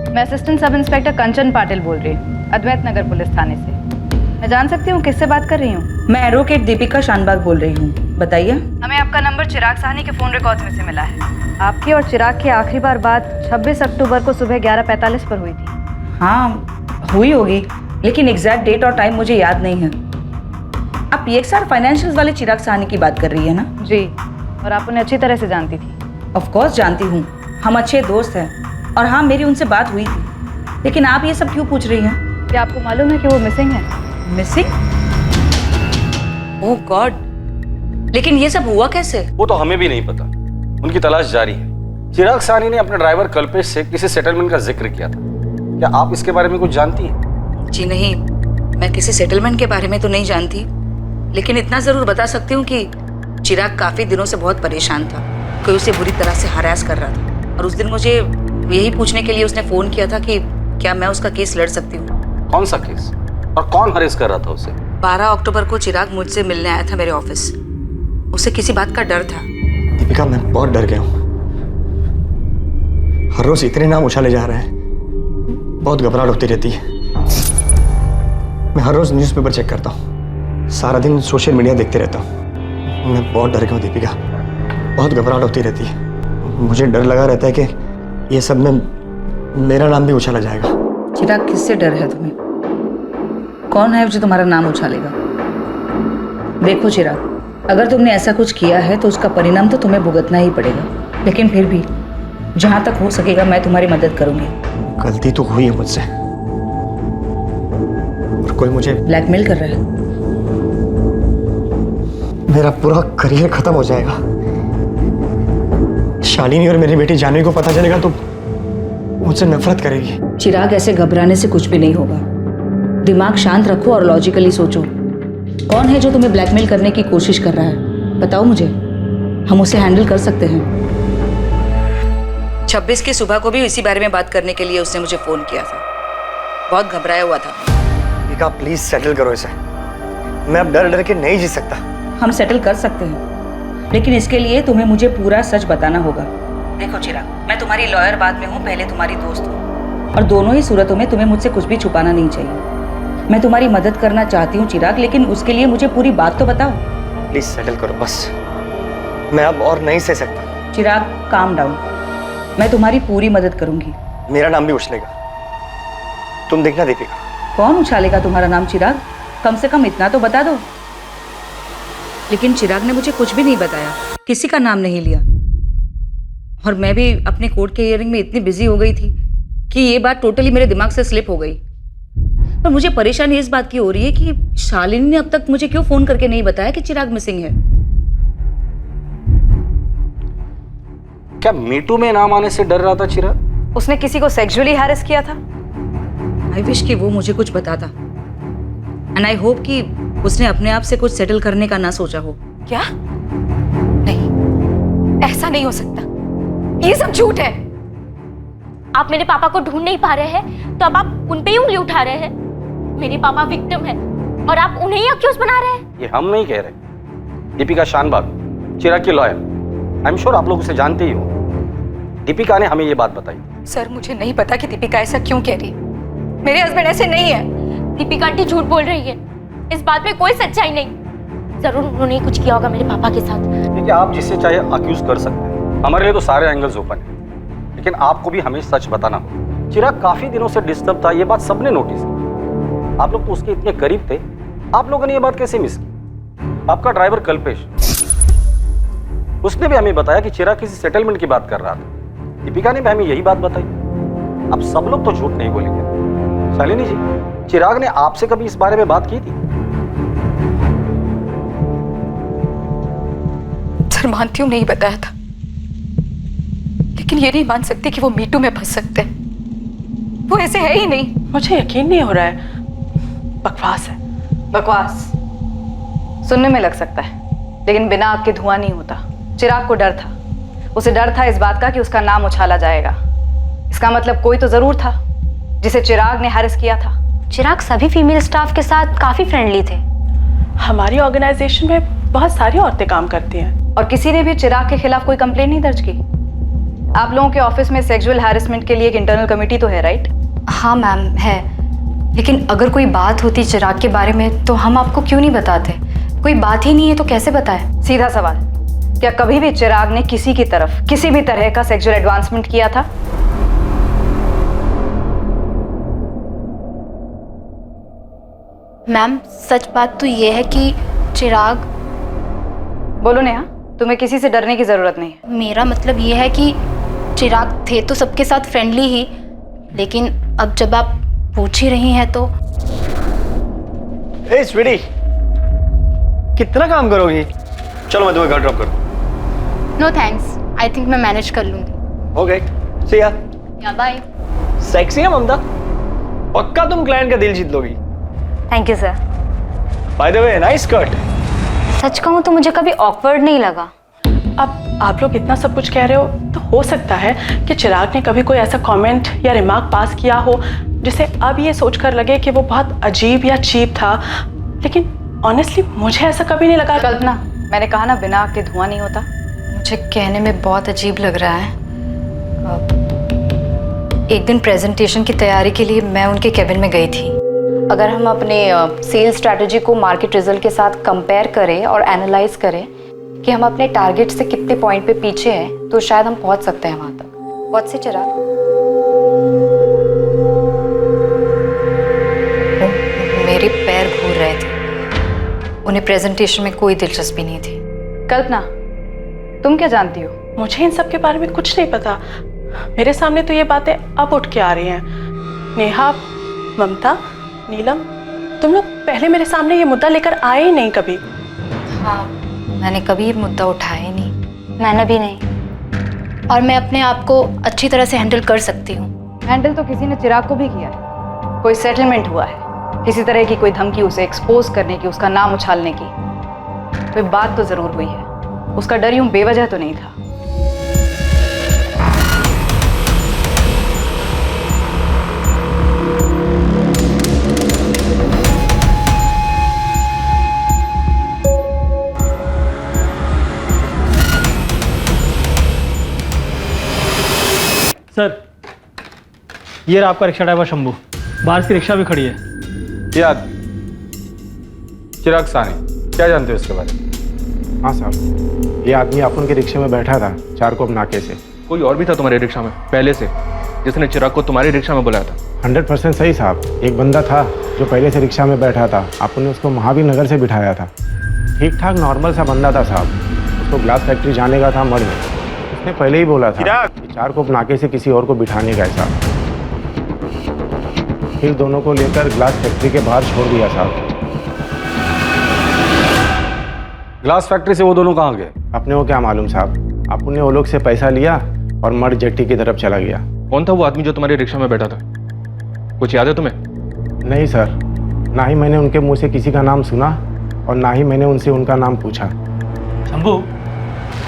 मैं असिस्टेंट सब इंस्पेक्टर कंचन पाटिल बोल रही हूँ, अद्वैत नगर पुलिस थाने से। मैं जान सकती हूँ किससे बात कर रही हूँ? मैं एडवोकेट दीपिका शानबाग बोल रही हूँ, बताइए। हमें आपका नंबर चिराग साहनी के फोन रिकॉर्ड्स में से मिला है। आपकी और चिराग की आखिरी बार बात 26 अक्टूबर को सुबह 11:45 पर हुई थी। हाँ, हुई होगी, लेकिन एग्जैक्ट डेट और टाइम मुझे याद नहीं है। आप PXR फाइनेंशियल्स वाले चिराग साहनी की बात कर रही है ना? जी, और आप उन्हें अच्छी तरह से जानती थी। ऑफ कोर्स जानती हूँ, हम अच्छे दोस्त हैं। और हाँ, मेरी उनसे बात हुई थी, लेकिन आप ये सब क्यों पूछ रही हैं? क्या आपको मालूम है कि वो मिसिंग है? मिसिंग? ओह गॉड, लेकिन ये सब हुआ कैसे? वो तो हमें भी नहीं पता, उनकी तलाश जारी है। चिराग सानी ने अपने ड्राइवर कल्पेश से किसी सेटलमेंट का जिक्र किया था। क्या आप इसके बारे में कुछ जानती हैं? जी नहीं, मैं किसी सेटलमेंट के बारे में तो नहीं जानती, लेकिन इतना जरूर बता सकती हूँ कि चिराग काफी दिनों से बहुत परेशान था। कोई उसे बुरी तरह से हरास कर रहा था, और उस दिन मुझे यही पूछने के लिए उसने फोन किया था कि क्या मैं उसका केस लड़ सकती हूँ। कौन सा केस और कौन हरेस कर रहा था उसे? 12 अक्टूबर को चिराग मुझसे मिलने आया था मेरे ऑफिस। उसे किसी बात का डर था। दीपिका, मैं बहुत डर गया हूँ। हर रोज इतने नाम उछाले जा रहे हैं, बहुत घबराहट होती रहती है। मैं हर रोज न्यूज़पेपर चेक करता हूँ, सारा दिन सोशल मीडिया देखते रहता हूँ। मैं बहुत डर गया हूँ दीपिका, बहुत घबराहट होती रहती है। मुझे डर लगा रहता है कि ये सब में मेरा नाम भी उछाला जाएगा। चिराग, किससे डर है तुम्हें? कौन है जो तुम्हारा नाम उछालेगा? देखो चिराग, अगर तुमने ऐसा कुछ किया है तो उसका परिणाम तो तुम्हें भुगतना ही पड़ेगा, लेकिन फिर भी जहां तक हो सकेगा मैं तुम्हारी मदद करूंगी। गलती तो हुई है मुझसे, और कोई मुझे ब्लैकमेल कर रहा है। मेरा पूरा करियर खत्म हो जाएगा। शालिनी और मेरी बेटी जानवी को पता चलेगा तो मुझसे नफरत करेगी। चिराग, ऐसे घबराने से कुछ भी नहीं होगा। दिमाग शांत रखो और लॉजिकली सोचो। कौन है जो तुम्हें ब्लैकमेल करने की कोशिश कर रहा है? बताओ मुझे। हम उसे हैंडल कर सकते हैं। 26 की सुबह को भी इसी बारे में बात करने के लिए उसने मुझे फोन किया था। बहुत घबराया हुआ था। दीपिका प्लीज सेटल करो इसे, मैं अब डर डर के नहीं जी सकता। हम सेटल कर सकते हैं, लेकिन इसके लिए तुम्हें मुझे पूरा सच बताना होगा। देखो चिराग, मैं तुम्हारी लॉयर बाद में हूँ, पहले तुम्हारी दोस्त हूँ, और दोनों ही सूरतों में तुम्हें मुझसे कुछ भी छुपाना नहीं चाहिए। मैं तुम्हारी मदद करना चाहती हूँ चिराग, लेकिन उसके लिए मुझे पूरी बात तो बताओ। प्लीज सेटल करो बस, मैं अब और नहीं सह सकता। चिराग काम डाउन, मैं तुम्हारी पूरी मदद करूंगी। मेरा नाम भी उछलेगा, तुम देखना दीपिका। कौन उछालेगा तुम्हारा नाम चिराग? कम से कम इतना तो बता दो। लेकिन चिराग ने मुझे कुछ भी नहीं बताया, किसी का नाम नहीं लिया, और मैं भी अपने कोर्ट के हियरिंग में इतनी बिजी हो गई थी कि ये बात टोटली मेरे दिमाग से स्लिप हो गई। पर मुझे परेशानी इस बात की हो रही है कि शालिनी ने अब तक मुझे क्यों फोन करके नहीं बताया कि चिराग मिसिंग है। क्या मीटू में नाम आने से डर रहा था चिराग? उसने किसी को सेक्सुअली हैरेस किया था। आई विश कि वो मुझे कुछ बताता, एंड आई होप कि उसने अपने आप से कुछ सेटल करने का ना सोचा हो। क्या? नहीं, ऐसा नहीं हो सकता, ये सब झूठ है। आप मेरे पापा को ढूंढ नहीं पा रहे हैं तो अब आप उन पे ही उंगली उठा रहे हैं। मेरे पापा विक्टिम है और आप उन्हें ही अक्यूज बना रहे हैं। ये हम नहीं कह रहे। दीपिका शानबाग, चिराग की लॉयर, आई एम श्योर आप लोग उसे जानते ही हो। दीपिका ने हमें ये बात बताई। सर मुझे नहीं पता कि दीपिका ऐसा क्यों कह रही है। मेरे हस्बैंड ऐसे नहीं है। दीपिका आंटी झूठ बोल रही है, इस बात में कोई सच्चाई नहीं। जरूर उन्होंने कुछ किया होगा मेरे पापा के साथ। देखिए, आप जिससे चाहे अक्यूज कर सकते हैं, हमारे लिए तो सारे एंगल्स ओपन है, लेकिन आपको भी हमें सच बताना होगा। चिराग काफी दिनों से डिस्टर्ब था, ये बात सबने नोटिस की। आप लोग तो उसके इतने करीब थे, आप लोगों ने ये बात कैसे मिस की? आपका ड्राइवर कल्पेश, उसने भी हमें बताया कि चिराग किसी सेटलमेंट की बात कर रहा था। दीपिका ने भी हमें यही बात बताई। अब सब लोग तो झूठ नहीं बोलेंगे। शालिनी जी, चिराग ने आपसे कभी इस बारे में बात की थी? सर मानती हूँ नहीं बताया था, लेकिन ये नहीं मान सकती कि वो मीटू में फंस सकते हैं। वो ऐसे है ही नहीं। मुझे यकीन नहीं हो रहा है। बकवास है। बकवास सुनने में लग सकता है, लेकिन बिना आग के धुआं नहीं होता। चिराग को डर था, उसे डर था इस बात का कि उसका नाम उछाला जाएगा। इसका मतलब कोई तो जरूर था जिसे चिराग ने हैरेस किया था। चिराग सभी फीमेल स्टाफ के साथ काफी फ्रेंडली थे। हमारी ऑर्गेनाइजेशन में बहुत सारी औरतें काम करती हैं, और किसी ने भी चिराग के खिलाफ कोई कंप्लेंट नहीं दर्ज की। आप लोगों के ऑफिस में सेक्सुअल हैरेसमेंट के लिए एक इंटरनल कमेटी तो है, राइट? हाँ मैम है, लेकिन अगर कोई बात होती चिराग के बारे में तो हम आपको क्यों नहीं बताते? कोई बात ही नहीं है तो कैसे बताएं? सीधा सवाल, क्या कभी भी चिराग ने किसी की तरफ किसी भी तरह का सेक्सुअल एडवांसमेंट किया था? मैम सच बात तो ये है कि चिराग। बोलो नेहा, तुम्हें किसी से डरने की जरूरत नहीं है। मेरा मतलब ये है कि चिराग थे तो सबके साथ फ्रेंडली ही, लेकिन अब जब आप पूछ ही रही हैं तो। ए स्वीटी, कितना काम करोगी? चलो मैं तुम्हें घर ड्रॉप कर दूं। नो थैंक्स, आई थिंक मैं मैनेज कर लूंगी। ओके, सी या। या बाय। सेक्सी है ममता, पक्का तुम क्लाइंट का दिल जीत लोगी। Thank you sir. By the way, nice cut. सच कहूँ तो मुझे कभी ऑकवर्ड नहीं लगा। अब आप लोग इतना सब कुछ कह रहे हो तो हो सकता है कि चिराग ने कभी कोई ऐसा कमेंट या रिमार्क पास किया हो जिसे अब ये सोचकर लगे कि वो बहुत अजीब या चीप था, लेकिन ऑनेस्टली मुझे ऐसा कभी नहीं लगा। कल्पना, मैंने कहा ना बिना आग के धुआं नहीं होता। मुझे कहने में बहुत अजीब लग रहा है। एक दिन प्रेजेंटेशन की तैयारी के लिए मैं उनके केबिन में गई थी। अगर हम अपने सेल्स स्ट्रैटेजी को मार्केट रिजल्ट के साथ कंपेयर करें और एनालाइज करें कि हम अपने टारगेट से कितने पॉइंट पे पीछे हैं, तो शायद हम पहुंच सकते हैं वहां तक। बहुत से चिराग, मेरे पैर घूर रहे थे। उन्हें प्रेजेंटेशन में कोई दिलचस्पी नहीं थी। कल्पना, तुम क्या जानती हो? मुझे इन सब के बारे में कुछ नहीं पता। मेरे सामने तो ये बातें अब उठ के आ रही हैं। नेहा, ममता, नीलम, तुम लोग पहले मेरे सामने ये मुद्दा लेकर आए ही नहीं कभी। हाँ, मैंने कभी ये मुद्दा उठाया ही नहीं। मैंने भी नहीं, और मैं अपने आप को अच्छी तरह से हैंडल कर सकती हूँ। हैंडल तो किसी ने चिराग को भी किया है। कोई सेटलमेंट हुआ है, किसी तरह की कोई धमकी उसे एक्सपोज करने की, उसका नाम उछालने की, तो बात तो जरूर हुई है। उसका डर यूं बेवजह तो नहीं था। सर, ये रहा आपका रिक्शा ड्राइवर शंभू। बाहर की रिक्शा भी खड़ी है। चिराग सानी, क्या जानते हो इसके बारे में? हाँ साहब, ये आदमी अपन के रिक्शे में बैठा था चारकोप नाके से। कोई और भी था तुम्हारे रिक्शा में पहले से जिसने चिराग को तुम्हारी रिक्शा में बुलाया था? 100% सही साहब। एक बंदा था जो पहले से रिक्शा में बैठा था, अपन ने उसको महावीर नगर से बिठाया था। ठीक ठाक नॉर्मल सा बंदा था साहब। उसको ग्लास फैक्ट्री जाने का था मर्द। उसने पहले ही बोला था कि चारकोप नाके से किसी और को बिठाने का है साहब। फिर दोनों को लेकर ग्लास फैक्ट्री के बाहर छोड़ दिया साहब। ग्लास फैक्ट्री से वो दोनों कहाँ गए? अपने को क्या मालूम साहब। अपन ने वो लोग से पैसा लिया और मर्द जेट्टी की तरफ चला गया। कौन था वो आदमी जो तुम्हारी रिक्शा में बैठा था? कुछ याद है तुम्हें? नहीं सर, ना ही मैंने उनके मुंह से किसी का नाम सुना और ना ही मैंने उनसे उनका नाम पूछा। शंभू,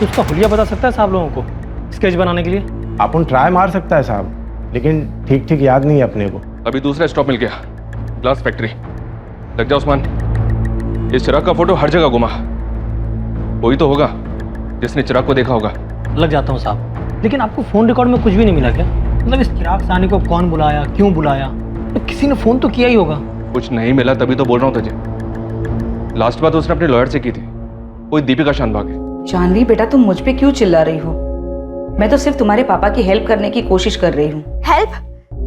तो उसका हुलिया बता सकता है साहब लोगों को स्केच बनाने के लिए? अपन ट्राई मार सकता है साहब, लेकिन ठीक ठीक याद नहीं है अपने को। अभी दूसरा स्टॉप मिल गया, ग्लास फैक्ट्री। लग जा उस्मान, इस चिराग का फोटो हर जगह घुमा। कोई तो होगा जिसने चिराग को देखा होगा। लग जाता हूँ साहब, लेकिन आपको फोन रिकॉर्ड में कुछ भी नहीं मिला क्या? मतलब इस चिराग सानी को कौन बुलाया, क्यों बुलाया? तो किसी ने फोन तो किया ही होगा। कुछ नहीं मिला तभी तो बोल रहा हूँ तुझे। लास्ट बात उसने अपने लॉयर से की थी, कोई दीपिका शानभाग है। जानवी बेटा, तुम मुझ पे क्यों चिल्ला रही हो? मैं तो सिर्फ तुम्हारे पापा की हेल्प करने की कोशिश कर रही हूँ। हेल्प?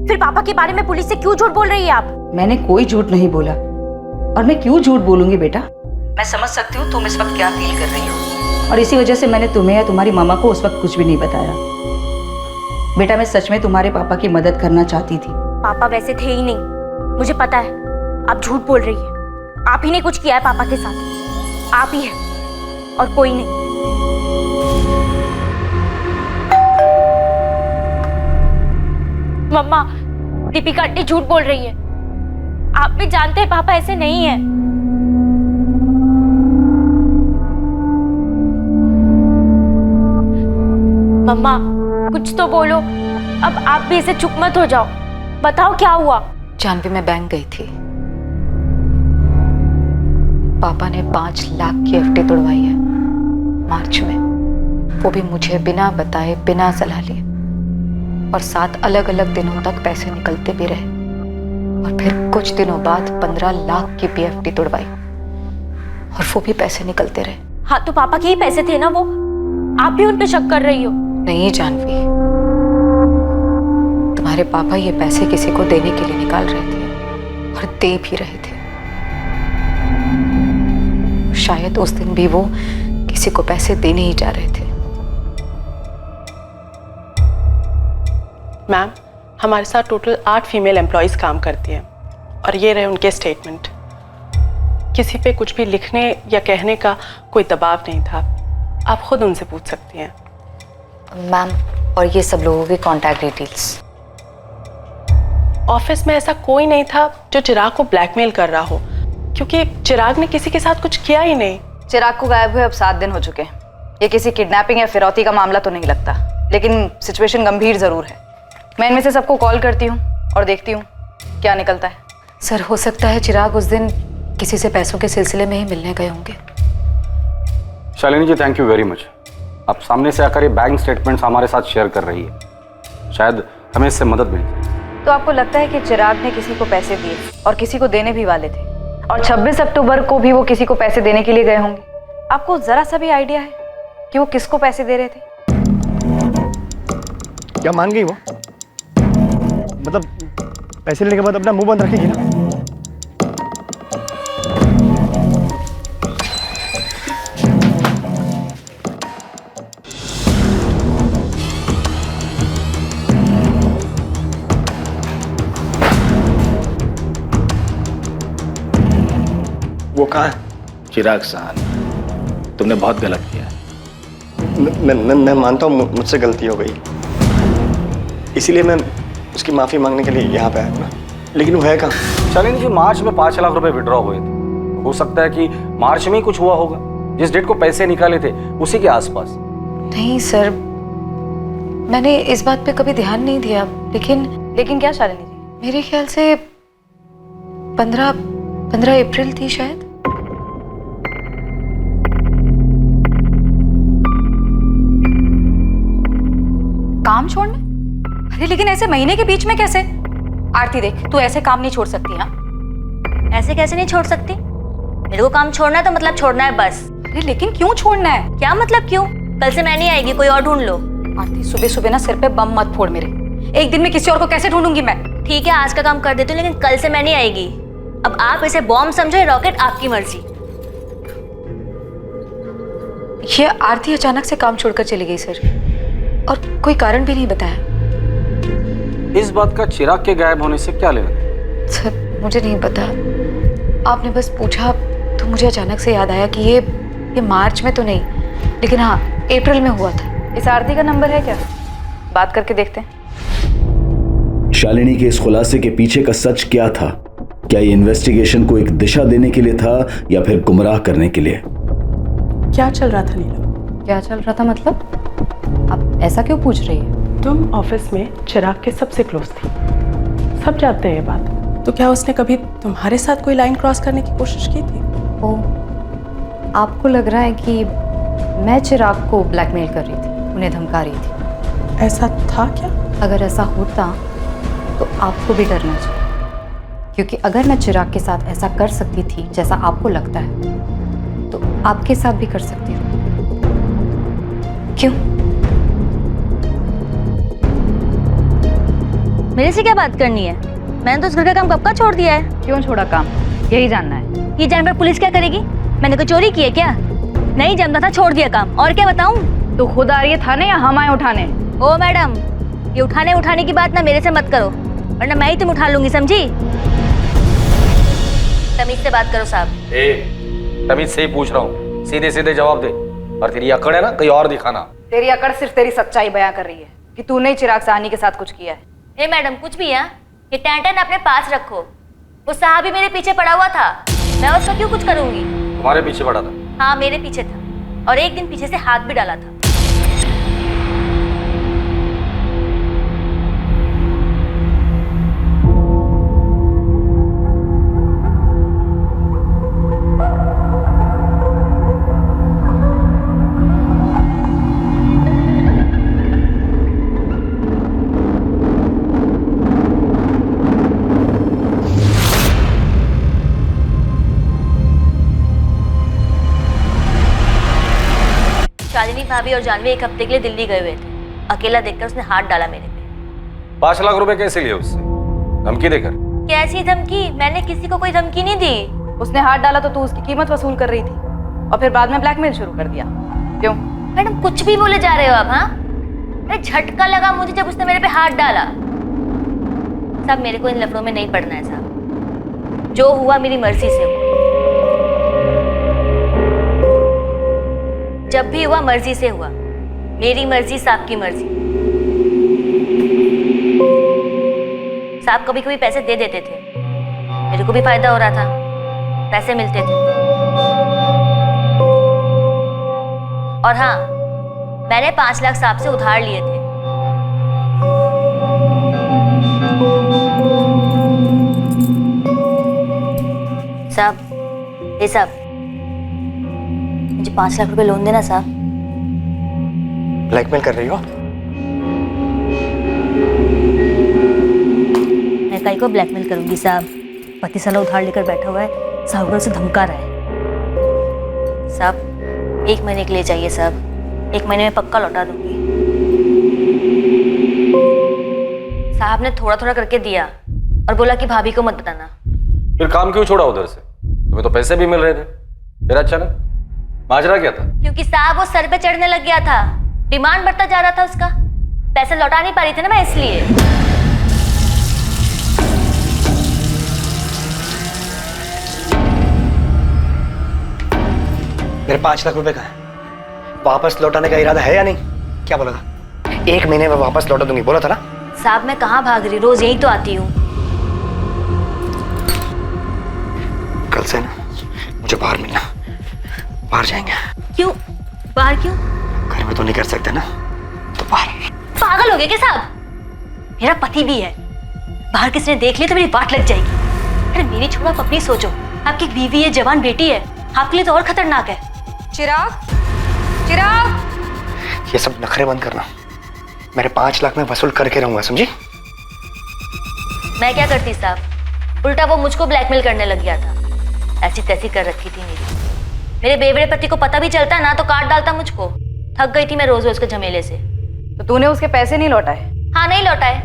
फिर पापा के बारे में पुलिस से क्यों झूठ बोल रही है आप? मैंने कोई झूठ नहीं बोला। और मैं क्यों झूठ बोलूंगी बेटा? मैं समझ सकती हूँ तुम इस वक्त क्या फील कर रही हो, और इसी वजह से मैंने तुम्हें या तुम्हारी मामा को उस वक्त कुछ भी नहीं बताया। बेटा, मैं सच में तुम्हारे पापा की मदद करना चाहती थी। पापा वैसे थे ही नहीं, मुझे पता है। आप झूठ बोल रही है। आप ही ने कुछ किया है पापा के साथ। आप ही है और कोई नहीं। मम्मा, दीपिका आंटी झूठ बोल रही है। आप भी जानते हैं पापा ऐसे नहीं है। मम्मा, कुछ तो बोलो। अब आप भी ऐसे चुप मत हो जाओ। बताओ क्या हुआ? जानवी, मैं बैंक गई थी। पापा ने 5 लाख की एफडी तोड़वाई है मार्च में, वो भी मुझे बिना बताए, बिना सलाह लिए। और 7 अलग अलग दिनों तक पैसे निकलते भी रहे। और फिर कुछ दिनों बाद 15 लाख की पीएफडी तोड़वाई, और वो भी पैसे निकलते रहे। हाँ, तो पापा के ही पैसे थे ना वो। आप भी उन पे शक कर रही हो? नहीं जानवी, तुम्हारे पापा ये पैसे किसी को देने के लिए निकाल रहे थे और दे भी रहे थे। शायद उस दिन भी वो किसी को पैसे देने ही जा रहे थे। मैम, हमारे साथ टोटल 8 फीमेल एम्प्लॉयज़ काम करती हैं और ये रहे उनके स्टेटमेंट। किसी पे कुछ भी लिखने या कहने का कोई दबाव नहीं था। आप खुद उनसे पूछ सकती हैं। मैम, और ये सब लोगों की कॉन्टैक्ट डिटेल्स? ऑफिस में ऐसा कोई नहीं था जो चिराग को ब्लैकमेल कर रहा हो, क्योंकि चिराग ने किसी के साथ कुछ किया ही नहीं। चिराग को गायब हुए अब 7 दिन हो चुके हैं। ये किसी किडनैपिंग या फिरौती का मामला तो नहीं लगता, लेकिन सिचुएशन गंभीर जरूर है। मैं इनमें से सबको कॉल करती हूँ और देखती हूँ क्या निकलता है। सर, हो सकता है चिराग उस दिन किसी से पैसों के सिलसिले में ही मिलने गए होंगे। शालिनी जी, थैंक यू वेरी मच। आप सामने से आकर ये बैंक स्टेटमेंट्स हमारे साथ शेयर कर रही है। शायद हमें इससे मदद मिल जाए। तो आपको लगता है कि चिराग ने किसी को पैसे दिए और किसी को देने भी वाले थे, और 26 अक्टूबर को भी वो किसी को पैसे देने के लिए गए होंगे? आपको जरा सा भी आइडिया है कि वो किसको पैसे दे रहे थे? क्या मान गई वो? मतलब पैसे लेने के बाद अपना मुंह बंद रखेगी ना? वो कहाँ है? चिराग साहब, तुमने बहुत गलत किया। मैं मानता हूँ मुझसे गलती हो गई, इसीलिए मैं उसकी माफ़ी मांगने के लिए यहाँ पे आया हूँ। लेकिन वो है कहाँ? शालिनी जी, मार्च में 5 लाख रुपए विड्रॉ हुए थे। हो सकता है कि मार्च में ही कुछ हुआ होगा। जिस डेट को पैसे निकाले थे उसी के आसपास। नहीं सर, मैंने इस बात पे कभी ध्यान नहीं दिया, लेकिन क्या शालिनी जी? मेरे ख्याल से 15 अप्रैल थी शायद। काम छोड़ने? अरे लेकिन ऐसे महीने के बीच में कैसे? आरती देख, तू ऐसे काम नहीं छोड़ सकती। हाँ, ऐसे कैसे नहीं छोड़ सकती? मेरे को काम छोड़ना है तो मतलब छोड़ना है बस। अरे लेकिन क्यों छोड़ना है? क्या मतलब क्यों? कल से मैं नहीं आएगी, कोई और ढूंढ लो। आरती, सुबह सुबह ना सिर पे बम मत फोड़ मेरे। एक दिन में किसी और को कैसे ढूंढूंगी मैं? ठीक है, आज का काम कर देती हूँ, लेकिन कल से मैं नहीं आएगी। अब आप इसे बॉम्ब समझो या रॉकेट, आपकी मर्जी। ये आरती अचानक से काम छोड़कर चली गई सर, और कोई कारण भी नहीं बताया। इस बात का चिराग के गायब होने से क्या लेना? सर मुझे नहीं पता, आपने बस पूछा तो मुझे अचानक से याद आया कि ये मार्च में तो नहीं, लेकिन हाँ अप्रैल में हुआ था। इस आरती का नंबर है क्या? बात करके देखते हैं। शालिनी के इस खुलासे के पीछे का सच क्या था? क्या ये इन्वेस्टिगेशन को एक दिशा देने के लिए था या फिर गुमराह करने के लिए? क्या चल रहा था नीलम? क्या चल रहा था मतलब? आप ऐसा क्यों पूछ रही है? तुम ऑफिस में चिराग के सबसे क्लोज थी, सब जानते हैं ये बात। तो क्या उसने कभी तुम्हारे साथ कोई लाइन क्रॉस करने की कोशिश की थी? ओ, आपको लग रहा है कि मैं चिराग को ब्लैकमेल कर रही थी, उन्हें धमका रही थी? ऐसा था क्या? अगर ऐसा होता तो आपको भी डरना चाहिए, क्योंकि अगर मैं चिराग के साथ ऐसा कर सकती थी जैसा आपको लगता है, तो आपके साथ भी कर सकती हूँ। क्यों? मेरे से क्या बात करनी है? मैंने तो उस घर का काम कब का छोड़ दिया है। क्यों छोड़ा काम, यही जानना है। ये जानकर पुलिस क्या करेगी? मैंने कोई चोरी की है क्या? नहीं जमता था, छोड़ दिया काम। और क्या बताऊं? तो खुद आ रही है थाने या हम आए उठाने? ओ मैडम, ये उठाने की बात ना मेरे से मत करो, वरना मैं ही तुम उठा लूंगी, समझी? तमीज से बात करो साहब। तमीज से ही पूछ रहा हूँ, सीधे सीधे जवाब दे। और तेरी अकड़ है ना, कहीं और दिखाना। तेरी अकड़ सिर्फ तेरी सच्चाई बयां कर रही है कि तूने ही चिराग साहनी के साथ कुछ किया है। ए मैडम, कुछ भी है, ये टैंटन अपने पास रखो। वो साहब ही मेरे पीछे पड़ा हुआ था, मैं उसका क्यों कुछ करूंगी? तुम्हारे पीछे पड़ा था? हाँ मेरे पीछे था, और एक दिन पीछे से हाथ भी डाला था। शालिनी भाभी और जानवी एक हफ्ते के लिए दिल्ली गए हुए थे। अकेला देखकर उसने हाथ डाला मेरे पे। 5 लाख रुपए कैसे लिए उससे? धमकी देकर? कैसी धमकी? मैंने किसी को कोई धमकी नहीं दी। उसने हाथ डाला तो तू उसकी कीमत वसूल कर रही थी, और फिर बाद में ब्लैकमेल शुरू कर दिया। क्यों? मैडम कुछ भी बोले जा रहे हो आप? हाँ, अरे झटका लगा मुझे जब उसने मेरे पे हाथ डाला। साहब मेरे को इन लफड़ों में नहीं पड़ना है साहब, जो हुआ मेरी मर्जी से हुआ। जब भी हुआ मर्जी से हुआ, मेरी मर्जी साहब की मर्जी। साहब कभी कभी पैसे दे देते थे, मेरे को भी फायदा हो रहा था, पैसे मिलते थे। और हाँ, मैंने 5 लाख साहब से उधार लिए थे। साहब, ये साहब मुझे 5 लाख रुपए लोन देना साहब। ब्लैकमेल कर रही हो? मैं काई को ब्लैकमेल करूंगी साहब? पति साला उधार लेकर बैठा हुआ है, साहब उसे धमका रहा है। साहब 1 महीने के लिए चाहिए साहब, 1 महीने में पक्का लौटा दूंगी। साहब ने थोड़ा थोड़ा करके दिया और बोला कि भाभी को मत बताना। फिर काम क्यों छोड़ा उधर से? तुम्हें तो पैसे भी मिल रहे थे, फिर अचानक माजरा क्या था? क्योंकि साहब वो सर पे चढ़ने लग गया था, डिमांड बढ़ता जा रहा था उसका, पैसे लौटा नहीं पा रही थी ना मैं, इसलिए। मेरे 5 लाख रुपए का है, वापस लौटाने का इरादा है या नहीं? क्या बोला था? 1 महीने में वापस लौटा दूंगी बोला था ना? साहब मैं कहाँ भाग रही, रोज यही तो आती हूँ। कल से ना मुझे बाहर मिलना, बाहर जाएंगे। क्यों बाहर क्यों? घर में तो नहीं कर सकते ना, तो बाहर। पागल हो गए क्या साहब? मेरा पति भी है, बाहर किसी ने देख लिया तो मेरी वाट लग जाएगी। अरे मेरी छोड़ो, आप अपनी सोचो। आपकी एक बीवी है, जवान बेटी है, आपके लिए तो और खतरनाक है। चिराग, चिराग, ये सब नखरे बंद करना। मेरे 5 लाख में वसूल करके रहूंगा, समझी? मैं क्या करती साहब, उल्टा वो मुझको ब्लैकमेल करने लग गया था। ऐसी तैसी कर रखी थी मेरे बेवड़े पति को पता भी चलता ना तो काट डालता मुझको। थक गई थी मैं रोज रोज के झमेले से। तो तूने उसके पैसे नहीं लौटाए? हाँ नहीं लौटाए,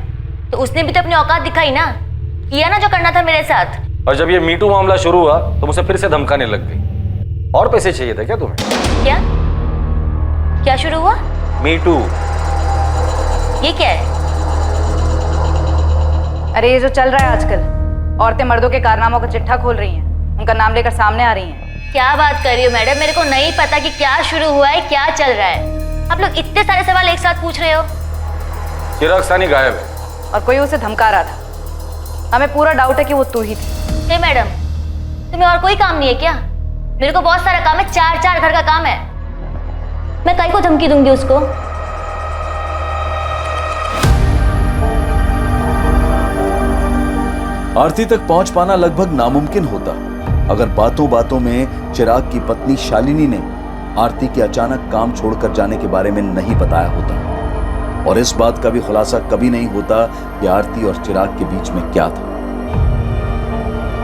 तो उसने भी तो अपनी औकात दिखाई ना, किया ना जो करना था मेरे साथ। और जब ये मीटू मामला शुरू हुआ तो मुझे फिर से धमकाने लग गई। और पैसे चाहिए थे क्या तुम्हें? क्या क्या शुरू हुआ? मीटू। ये क्या है? अरे ये जो चल रहा है आजकल, औरतें मर्दों के कारनामों का चिट्ठा खोल रही हैं, उनका नाम लेकर सामने आ रही हैं। क्या बात कर रही हो मैडम? मेरे को नहीं पता कि क्या शुरू हुआ है, क्या चल रहा है। आप लोग इतने सारे सवाल एक साथ पूछ रहे हो। चिराग सानी गायब है और कोई उसे धमका रहा था। हमें पूरा डाउट है कि वो तू ही थी। हे मैडम, तुम्हें और कोई काम नहीं है क्या? मेरे को बहुत सारा काम है, 4 घर का काम है। मैं काहे को धमकी दूंगी उसको? आरती तक पहुंच पाना लगभग नामुमकिन होता अगर बातों बातों में चिराग की पत्नी शालिनी ने आरती के अचानक काम छोड़कर जाने के बारे में नहीं बताया होता, और इस बात का भी खुलासा कभी नहीं होता कि आरती और चिराग के बीच में क्या था।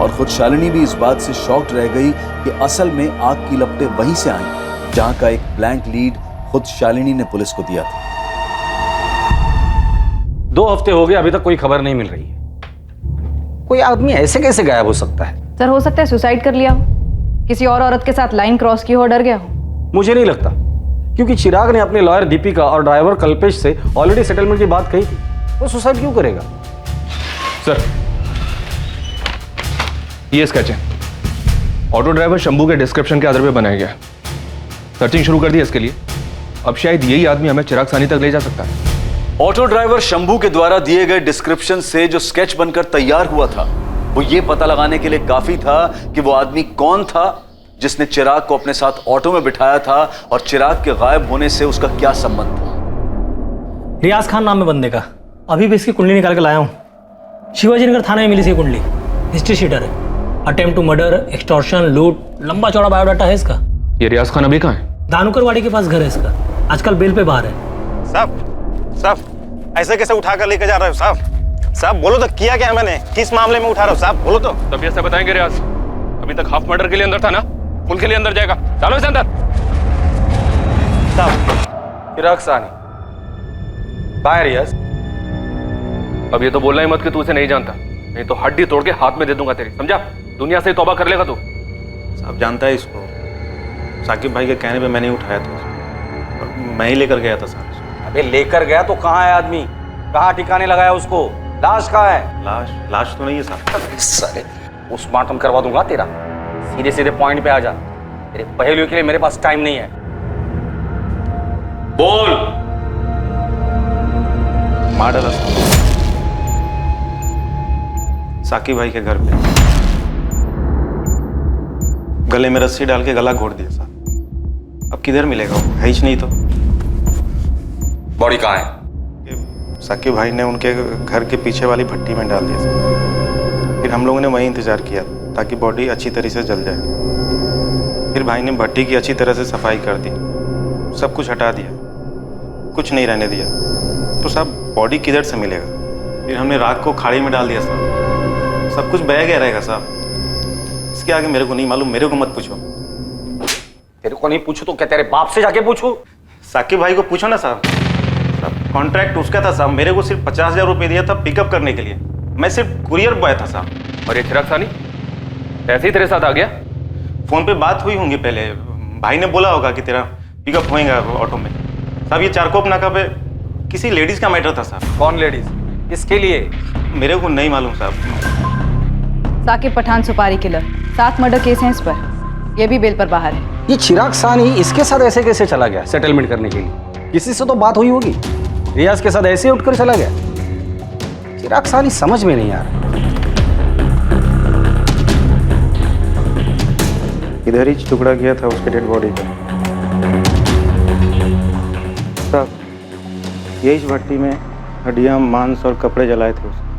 और खुद शालिनी भी इस बात से शॉक्ड रह गई कि असल में आग की लपटें वहीं से आई जहां का एक ब्लैंक लीड खुद शालिनी ने पुलिस को दिया था। 2 हफ्ते हो गए, अभी तक कोई खबर नहीं मिल रही है। कोई आदमी ऐसे कैसे गायब हो सकता है? सर हो सकता है सुसाइड कर लिया हो, किसी और औरत के साथ लाइन क्रॉस की हो, डर गया हो। मुझे नहीं लगता, क्योंकि चिराग ने अपने लॉयर दीपिका और ड्राइवर कल्पेश से ऑलरेडी सेटलमेंट की बात कही थी। वो सुसाइड क्यों करेगा? सर, ये स्केच है, ऑटो ड्राइवर शंभू के डिस्क्रिप्शन के आधार पर बनाया गया। सर्चिंग शुरू कर दी इसके लिए। अब शायद यही आदमी हमें चिराग सानी तक ले जा सकता है। ऑटो ड्राइवर शंभू के द्वारा दिए गए डिस्क्रिप्शन से जो स्केच बनकर तैयार हुआ था वो ये पता लगाने के लिए काफी था कि वो आदमी कौन था जिसने चिराग को अपने साथ ऑटो में बिठाया था और चिराग के गायब होने से उसका क्या संबंध था। रियाज खान नाम है बंदे का, अभी भी इसकी कुंडली निकाल के लाया हूं। शिवाजी नगर थाने में मिली थी कुंडली, हिस्ट्री शीटर है, अटेम्प्ट टू मर्डर, एक्सटॉर्शन, लूट, लंबा चौड़ा बायोडाटा है इसका। ये रियाज खान अभी कहाँ है? धानुकरवाड़ी के पास घर है इसका, आजकल बेल पे बाहर है। साहब ऐसे कैसे उठा कर लेकर जा रहे हो साहब? साहब बोलो तो, किया क्या है मैंने, किस मामले में उठा रहे हो साहब, बोलो तो। तब ऐसे बताएंगे रियाज, अभी तक हाफ मर्डर के लिए अंदर था ना, फुल के लिए अंदर जाएगा। चलो इसे अंदर। चिराग सानी कहाँ है रियाज? अब ये तो बोलना ही मत कि तू उसे नहीं जानता, नहीं तो हड्डी तोड़ के हाथ में दे दूंगा तेरी, समझा? दुनिया से तौबा कर लेगा तू। साहब जानता है इसको, साकिब भाई के कहने पे मैंने उठाया था, मैं ही लेकर गया था साहब। अबे लेकर गया तो कहाँ है आदमी? कहाँ ठिकाने लगाया उसको? लाश कहाँ है? लाश तो नहीं है साहब। साले पोस्टमार्टम करवा दूंगा तेरा। सीधे सीधे पॉइंट पे आ जा, तेरे पहेलियों के लिए मेरे पास टाइम नहीं है। बोल। मार डाला साकिब भाई के घर पे, गले में रस्सी डाल के गला घोट दिया साहब। अब किधर मिलेगा वो, है ही नहीं तो। बॉडी कहाँ है? साकिब भाई ने उनके घर के पीछे वाली भट्टी में डाल दिया साहब। फिर हम लोगों ने वहीं इंतजार किया ताकि बॉडी अच्छी तरह से जल जाए। फिर भाई ने भट्टी की अच्छी तरह से सफाई कर दी, सब कुछ हटा दिया, कुछ नहीं रहने दिया। तो साहब बॉडी किधर से मिलेगा? फिर हमने रात को खाड़ी में डाल दिया साहब, सब कुछ बह गया रहेगा साहब। इसके आगे मेरे को नहीं मालूम, मेरे को मत पूछो। तेरे को नहीं पूछू तो क्या तेरे बाप से जाके पूछू? साकिब भाई को पूछो ना साहब। कॉन्ट्रैक्ट उसका था साहब, मेरे को सिर्फ 50,000 रुपये दिया था पिकअप करने के लिए, मैं सिर्फ कुरियर बॉय था साहब। और ये चिराग सानी ऐसे ही तेरे साथ आ गया? फोन पे बात हुई होंगी पहले, भाई ने बोला होगा कि तेरा पिकअप होएगा ऑटो में। साहब ये चारकोप नाका पे किसी लेडीज का मैटर था साहब। कौन लेडीज? किसके लिए? मेरे को नहीं मालूम साहब। साकिब पठान सुपारी किलर, 7 मर्डर केस हैं इस पर, ये भी बेल पर बाहर है। ये चिराग सानी इसके साथ ऐसे कैसे चला गया सेटलमेंट करने के लिए? किसी से तो बात हुई होगी, रियाज के साथ ऐसे उठकर चला गया। चिराग सानी समझ में नहीं आ रहा। इधर ही टुकड़ा किया था उसके डेड बॉडी का। साहब, यही भट्टी में हड्डियां, मांस और कपड़े जलाए थे उसने।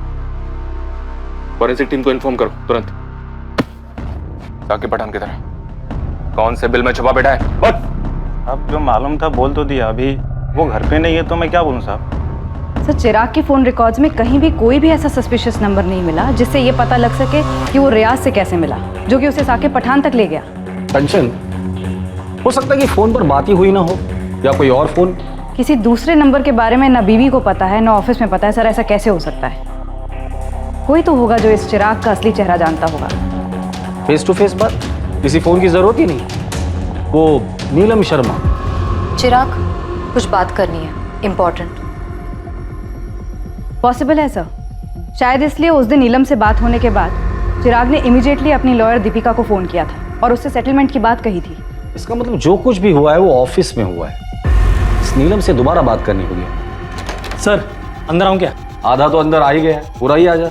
फॉरेंसिक टीम को इन्फॉर्म करो तुरंत। साकिब पठान की तरह कौन से बिल में छुपा बैठा है? बोल। अब जो मालूम था बोल तो दिया, अभी वो घर पे नहीं है तो मैं क्या बोलूं साहब। सर, चिराग के फोन रिकॉर्ड्स में कहीं भी कोई भी ऐसा सस्पिशियस नंबर नहीं मिला जिससे ये पता लग सके कि वो रियाज से कैसे मिला, जो कि उसे साकिब पठान तक ले गया। कंचन, हो सकता है कि फोन पर बात ही हुई ना हो, या कोई और फोन। किसी दूसरे नंबर के बारे में ना बीवी को पता है ना ऑफिस में पता है। सर, ऐसा कैसे हो सकता है? कोई तो होगा जो इस चिराग का असली चेहरा जानता होगा। फेस टू फेस बात, किसी फोन की जरूरत ही नहीं। वो नीलम शर्मा। चिराग, कुछ बात करनी है, इम्पोर्टेंट। पॉसिबल है सर। शायद इसलिए उस दिन नीलम से बात होने के बाद चिराग ने इमीडिएटली अपनी लॉयर दीपिका को फोन किया था और उससे सेटलमेंट की बात कही थी। इसका मतलब जो कुछ भी हुआ है वो ऑफिस में हुआ है। इस नीलम से दोबारा बात करनी होगी। सर, अंदर आऊं क्या? आधा तो अंदर आ ही गया, पूरा ही आ जा।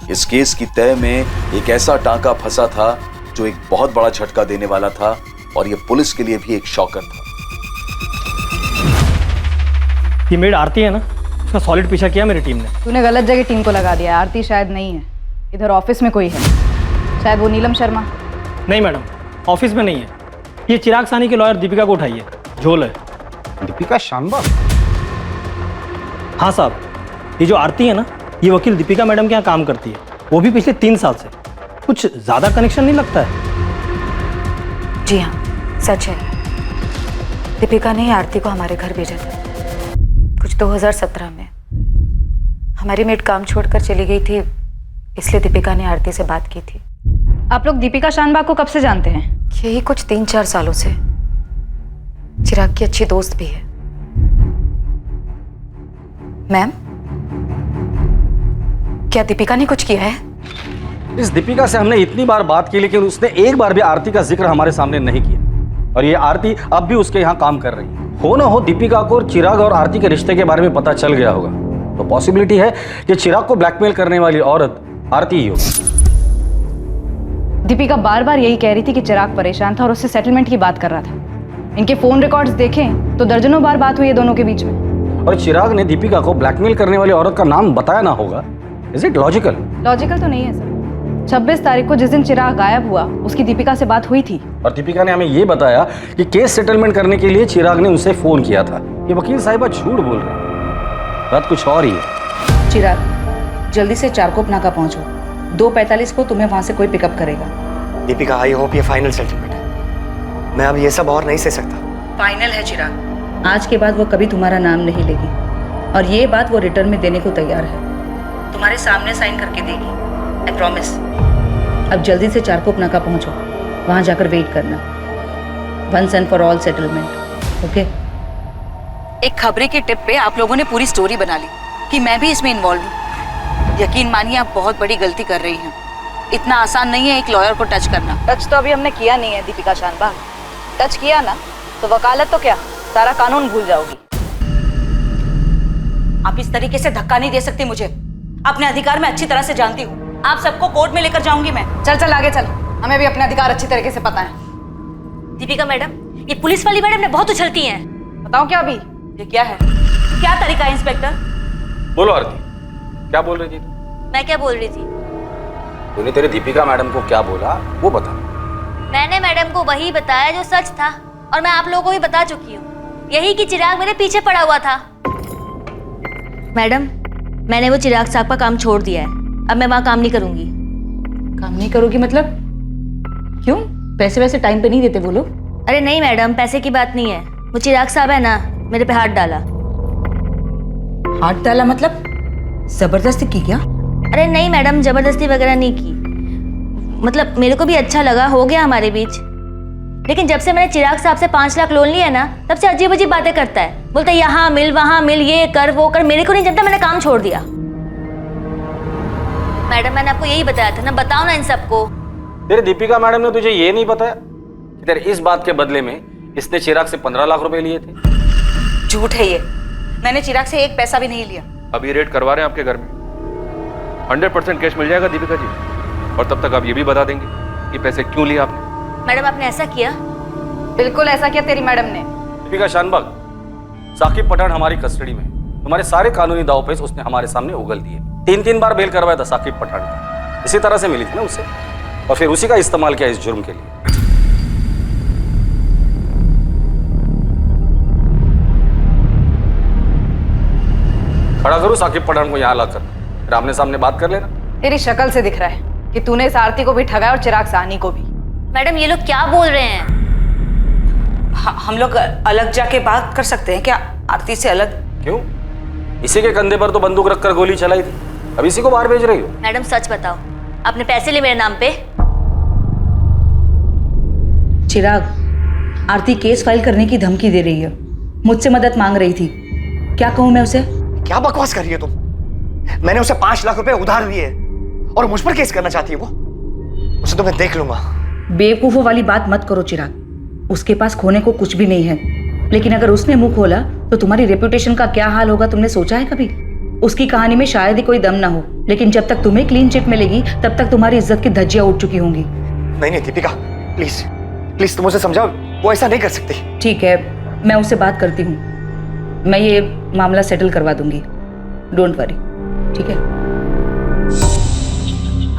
इस केस की तय में एक ऐसा टांका फंसा था जो एक बहुत बड़ा झटका देने वाला था, और ये पुलिस के लिए भी एक शॉकर था। ये मेड आरती है ना, उसका सॉलिड पीछा किया मेरी टीम ने। तूने गलत जगह टीम को लगा दिया। आरती शायद नहीं है, इधर ऑफिस में कोई है। शायद वो नीलम शर्मा। नहीं मैडम, ऑफिस में नहीं है। ये चिराग सानी के लॉयर दीपिका को उठाइए, झोल है। दीपिका शानबा? हाँ साहब, ये जो आरती है ना, ये वकील दीपिका मैडम के यहाँ काम करती है, वो भी पिछले 3 साल से। कुछ ज्यादा कनेक्शन नहीं लगता है? जी हाँ, सच है। दीपिका ने आरती को हमारे घर भेजा था कुछ 2017 में। हमारी मेड काम छोड़कर चली गई थी, इसलिए दीपिका ने आरती से बात की थी। आप लोग दीपिका शानबाग को कब से जानते हैं? यही कुछ 3-4 सालों से। चिराग की अच्छी दोस्त भी है। मैम, क्या दीपिका ने कुछ किया है? इस दीपिका से हमने इतनी बार बात की, लेकिन उसने एक बार भी आरती का जिक्र हमारे सामने नहीं किया। और ये आरती अब भी उसके यहाँ काम कर रही है। हो ना हो दीपिका को चिराग और आरती के रिश्ते के बारे में पता चल गया होगा, तो पॉसिबिलिटी है कि चिराग को ब्लैकमेल करने वाली औरत आरती ही होगी। दीपिका बार बार यही कह रही थी कि चिराग परेशान था और उससे सेटलमेंट की बात कर रहा था। इनके फोन रिकॉर्ड्स देखें तो दर्जनों बार बात हुई है दोनों के बीच में। और चिराग ने दीपिका को ब्लैकमेल करने वाली औरत का नाम बताया ना होगा। Is it logical? लॉजिकल तो नहीं है सर। 26 तारीख को जिस दिन चिराग गायब हुआ, उसकी दीपिका से बात हुई थी। और दीपिका ने हमें ये बताया कि केस सेटलमेंट करने के लिए चिराग ने उसे फोन किया था। ये वकील साहिबा झूठ बोल रहे हैं, बात कुछ और ही है। चिराग, जल्दी से चारकोप नाका पहुंचो। 2:45 को तुम्हें वहां से कोई पिकअप करेगा। दीपिका, आई होप ये फाइनल सेटलमेंट है। मैं अब ये सब और नहीं सह सकता। फाइनल है चिराग। आज के बाद वो कभी तुम्हारा नाम नहीं लेगी, और ये बात वो रिटर्न में देने को तैयार है। तुम्हारे सामने साइन करके देगी, आई प्रॉमिस। अब जल्दी से चारकोप नाका पहुंचो, वहां जाकर वेट करना। Once and for all settlement, okay? एक खबरी की टिप पे आप लोगों ने पूरी स्टोरी बना ली कि मैं भी इसमें इन्वॉल्व हूँ। यकीन मानिए, आप बहुत बड़ी गलती कर रही हैं। इतना आसान नहीं है एक लॉयर को टच करना। टच तो अभी हमने किया नहीं है दीपिका शानबाग। टच किया ना तो वकालत तो क्या, सारा कानून भूल जाओगी। आप इस तरीके से धक्का नहीं दे सकती मुझे। अपने अधिकार मैं अच्छी तरह से जानती हूँ। आप सबको कोर्ट में लेकर जाऊंगी मैं। चल चल आगे चल, हमें भी अपने अधिकार अच्छी तरीके से पता है। दीपिका मैडम, ये पुलिस वाली मैडम ने बहुत उछलती हैं। बताओ क्या अभी? ये क्या है? क्या तरीका है इंस्पेक्टर? बोलो आरती, क्या बोल रही थी? मैं क्या बोल रही थी? तूने तेरे दीपिका मैडम को क्या बोला वो बता। मैंने मैडम को वही बताया जो सच था, और मैं आप लोगों को भी बता चुकी हूँ। यही कि चिराग मेरे पीछे पड़ा हुआ था। मैडम, मैंने वो चिराग साहब का काम छोड़ दिया है। अब मैं वहाँ काम नहीं करूंगी। काम नहीं करोगी मतलब? क्यों? पैसे वैसे टाइम पे नहीं देते वो लोग? अरे नहीं मैडम, पैसे की बात नहीं है। वो चिराग साहब है ना, मेरे पे हाथ डाला। हाथ डाला मतलब जबरदस्ती की क्या? अरे नहीं मैडम, जबरदस्ती वगैरह नहीं की। मतलब मेरे को भी अच्छा लगा, हो गया हमारे बीच। लेकिन जब से मैंने चिराग साहब से 5 लाख लोन लिया ना, तब से अजीब अजीब बातें करता है। बोलता है यहाँ मिल वहाँ मिल, ये कर वो कर। मेरे को नहीं जानता, मैंने काम छोड़ दिया। मैडम, मैंने आपको यही बताया था ना, बताओ ना इन सबको। तेरे दीपिका मैडम ने तुझे ये नहीं बताया कि तेरे इस बात के बदले में इसने चिराग से 15 लाख रुपए लिए थे? झूठ है ये। मैंने चिराग से 1 पैसा भी नहीं लिया। अभी रेड करवा रहे हैं आपके घर में। 100% कैश मिल जाएगा दीपिका जी, और तब तक आप ये भी बता देंगे कि पैसे क्यों लिए आपने। मैडम आपने ऐसा किया? बिल्कुल ऐसा किया तेरी मैडम ने। दीपिका शानबाग, साकिब पठान हमारी कस्टडी में। तुम्हारे सारे कानूनी दांवपेच उसने हमारे सामने उगल दिए। 3 बार बेल करवाया था साकिब पठान का, इसी तरह से मिली थी ना उससे, और फिर उसी का इस्तेमाल किया इस जुर्म के लिए। खड़ा करो साकिब पठान को यहाँ लाकर, फिर आमने सामने बात कर लेना। तेरी शक्ल से दिख रहा है कि तूने इस आरती को भी ठगाया और चिराग साहनी को भी। मैडम ये लोग क्या बोल रहे हैं? हम लोग अलग जाके बात कर सकते हैं क्या, आरती से अलग? क्यों? इसी के कंधे पर तो बंदूक रखकर गोली चलाई थी, अब इसी को बाहर भेज रही हो? मैडम सच बताओ, आपने पैसे लिए मेरे नाम पे? चिराग, आरती केस फाइल करने की धमकी दे रही है, मुझसे मदद मांग रही थी। क्या कहूँ मैं उसे? क्या बकवास कर रही है तुम? मैंने उसे 5 लाख रुपए उधार दिए और मुझ पर केस करना चाहती है वो? उसे तो मैं देख लूंगा। बेवकूफों वाली बात मत करो चिराग, उसके पास खोने को कुछ भी नहीं है, लेकिन अगर उसने मुंह खोला तो तुम्हारी रेपुटेशन का क्या हाल होगा, तुमने सोचा है कभी? उसकी कहानी में शायद ही कोई दम ना हो, लेकिन जब तक तुम्हें क्लीन चिट मिलेगी तब तक तुम्हारी इज्जत की धज्जियां उठ चुकी होंगी। नहीं दीपिका, प्लीज प्लीज तुम उसे समझाओ, वो ऐसा नहीं कर सकती। ठीक है, मैं उससे बात करती हूँ, मैं ये मामला सेटल करवा दूंगी, डोंट वरी, ठीक है?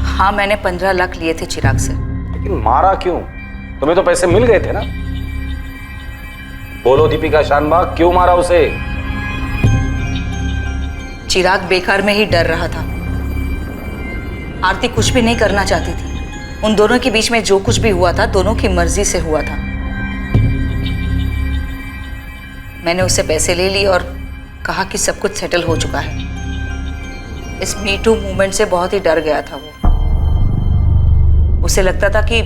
हाँ, मैंने 15 लाख लिए थे चिराग से। लेकिन मारा क्यों? तुम्हें तो पैसे मिल गए थे ना। बोलो दीपिका शानबाग, क्यों मारा उसे? चिराग बेकार में ही डर रहा था। आरती कुछ भी नहीं करना चाहती थी, उन दोनों के बीच में जो कुछ भी हुआ था दोनों की मर्जी से हुआ था। मैंने उससे पैसे ले लिए और कहा कि सब कुछ सेटल हो चुका है। इस मी टू मूवमेंट से बहुत ही डर गया था वो। उसे लगता था कि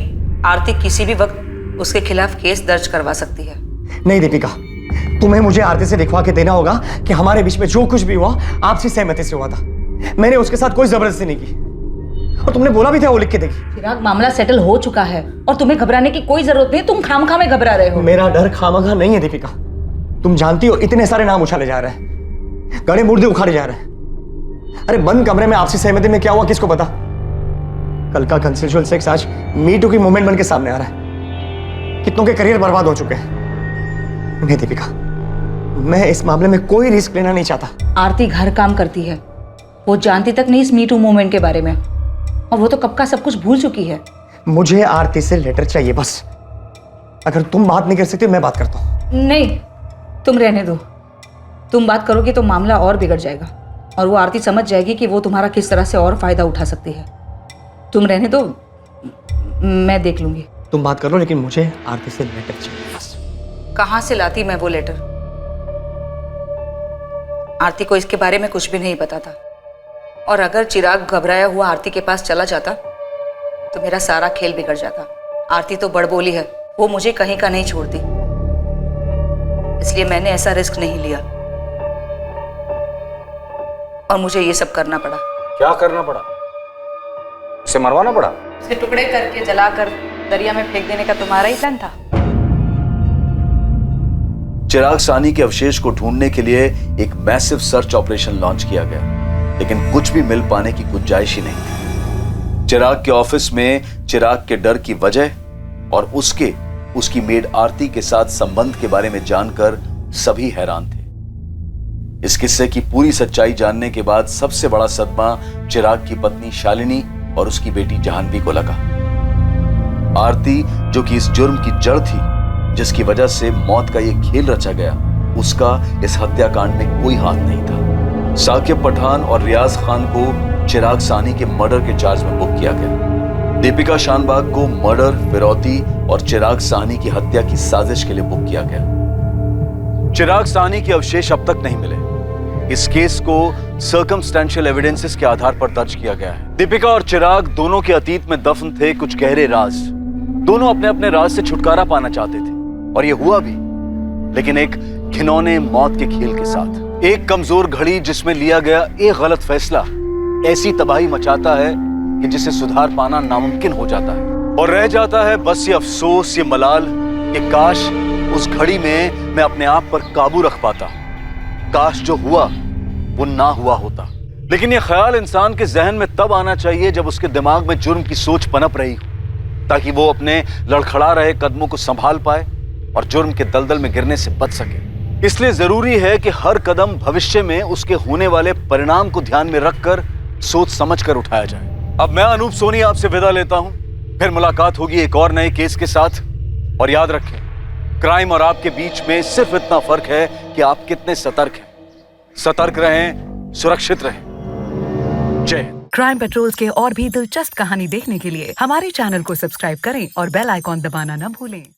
आरती किसी भी वक्त उसके खिलाफ केस दर्ज करवा सकती है। नहीं दीपिका, तुम्हें मुझे आरती से दिखवा के देना होगा कि हमारे बीच में जो कुछ भी हुआ आपसी सहमति से हुआ था। मैंने उसके साथ कोई जबरदस्ती नहीं की, और तुमने बोला भी था वो लिख के देगी। चिराग, मामला सेटल हो चुका है और तुम्हें घबराने की कोई जरूरत नहीं, तुम खामखा में घबरा रहे हो। मेरा डर खामखा नहीं है दीपिका, तुम जानती हो इतने सारे नाम उछाले जा रहे हैं, गड़े मुर्दे उखाड़े जा रहे हैं। अरे बंद कमरे में आपसी सहमति में क्या हुआ किसको पता? कल का कंसेंशुअल सेक्स आज मी टू की मूवमेंट बन के सामने आ रहा है। कितनों के करियर बर्बाद हो चुके हैं। नहीं दीपिका, मैं इस मामले में कोई रिस्क लेना नहीं चाहता। आरती घर काम करती है, वो जानती तक नहीं इस मी टू मूवमेंट के बारे में, और वो तो कब का सब कुछ भूल चुकी है। मुझे आरती से लेटर चाहिए बस। अगर तुम बात नहीं कर सकती मैं बात करता हूँ। नहीं, तुम रहने दो। तुम बात करोगे तो मामला और बिगड़ जाएगा और वो आरती समझ जाएगी कि वो तुम्हारा किस तरह से और फायदा उठा सकती है। तुम रहने दो, मैं देख लूंगी। तुम बात करो, लेकिन मुझे आरती से लेटर चाहिए बस। कहाँ से लाती मैं वो लेटर? आरती को इसके बारे में कुछ भी नहीं पता था, और अगर चिराग घबराया हुआ आरती के पास चला जाता तो मेरा सारा खेल बिगड़ जाता। आरती तो बड़बोली है, वो मुझे कहीं का नहीं छोड़ती, इसलिए मैंने ऐसा रिस्क नहीं लिया और मुझे ये सब करना पड़ा। क्या करना पड़ा? उसे मरवाना पड़ा? उसे टुकड़े करके जलाकर दरिया में फेंक देने का तुम्हारा ही प्लान था? चिराग साहनी के अवशेष को ढूंढने के लिए एक मैसिव सर्च ऑपरेशन लॉन्च किया गया, लेकिन कुछ भी मिल पाने की गुंजाइश ही नहीं थी। चिराग के ऑफिस में चिराग के डर की वजह और उसकी मेड आरती के साथ संबंध के बारे में जानकर सभी हैरान थे। इस किस्से की पूरी सच्चाई जानने के बाद सबसे बड़ा सदमा चिराग की पत्नी शालिनी और उसकी बेटी जाह्नवी को लगा। आरती, जो कि इस जुर्म की जड़ थी जिसकी वजह से मौत का यह खेल रचा गया, उसका इस हत्याकांड में कोई हाथ नहीं था। साकिब पठान और रियाज खान को चिराग साहनी के मर्डर के चार्ज में बुक किया गया। दीपिका शानबाग को मर्डर, फिरौती और चिराग साहनी की हत्या की साजिश के लिए बुक किया गया। चिराग साहनी के अवशेष अब तक नहीं मिले। इस केस को सर्कमस्टेंशियल एविडेंसेस के आधार पर दर्ज किया गया है। दीपिका और चिराग दोनों के अतीत में दफन थे कुछ गहरे राज। दोनों अपने अपने राज से छुटकारा पाना चाहते थे, और ये हुआ भी, लेकिन एक घिनौने मौत के खेल के साथ। एक कमजोर घड़ी जिसमें लिया गया एक गलत फैसला ऐसी तबाही मचाता है कि जिसे सुधार पाना नामुमकिन हो जाता है, और रह जाता है बस ये अफसोस, ये मलाल कि काश उस घड़ी में मैं अपने आप पर काबू रख पाता, काश जो हुआ वो ना हुआ होता। लेकिन ये ख्याल इंसान के जहन में तब आना चाहिए जब उसके दिमाग में जुर्म की सोच पनप रही हो, ताकि वो अपने लड़खड़ा रहे कदमों को संभाल पाए और जुर्म के दलदल में गिरने से बच सके। इसलिए जरूरी है कि हर कदम भविष्य में उसके होने वाले परिणाम को ध्यान में रखकर सोच समझकर उठाया जाए। अब मैं अनूप सोनी आपसे विदा लेता हूं, फिर मुलाकात होगी एक और नए केस के साथ। और याद रखें, क्राइम और आपके बीच में सिर्फ इतना फर्क है कि आप कितने सतर्क हैं। सतर्क रहें, सुरक्षित रहें। जय हिंद। क्राइम पेट्रोल्स के और भी दिलचस्प कहानी देखने के लिए हमारे चैनल को सब्सक्राइब करें और बेल आइकॉन दबाना न भूलें।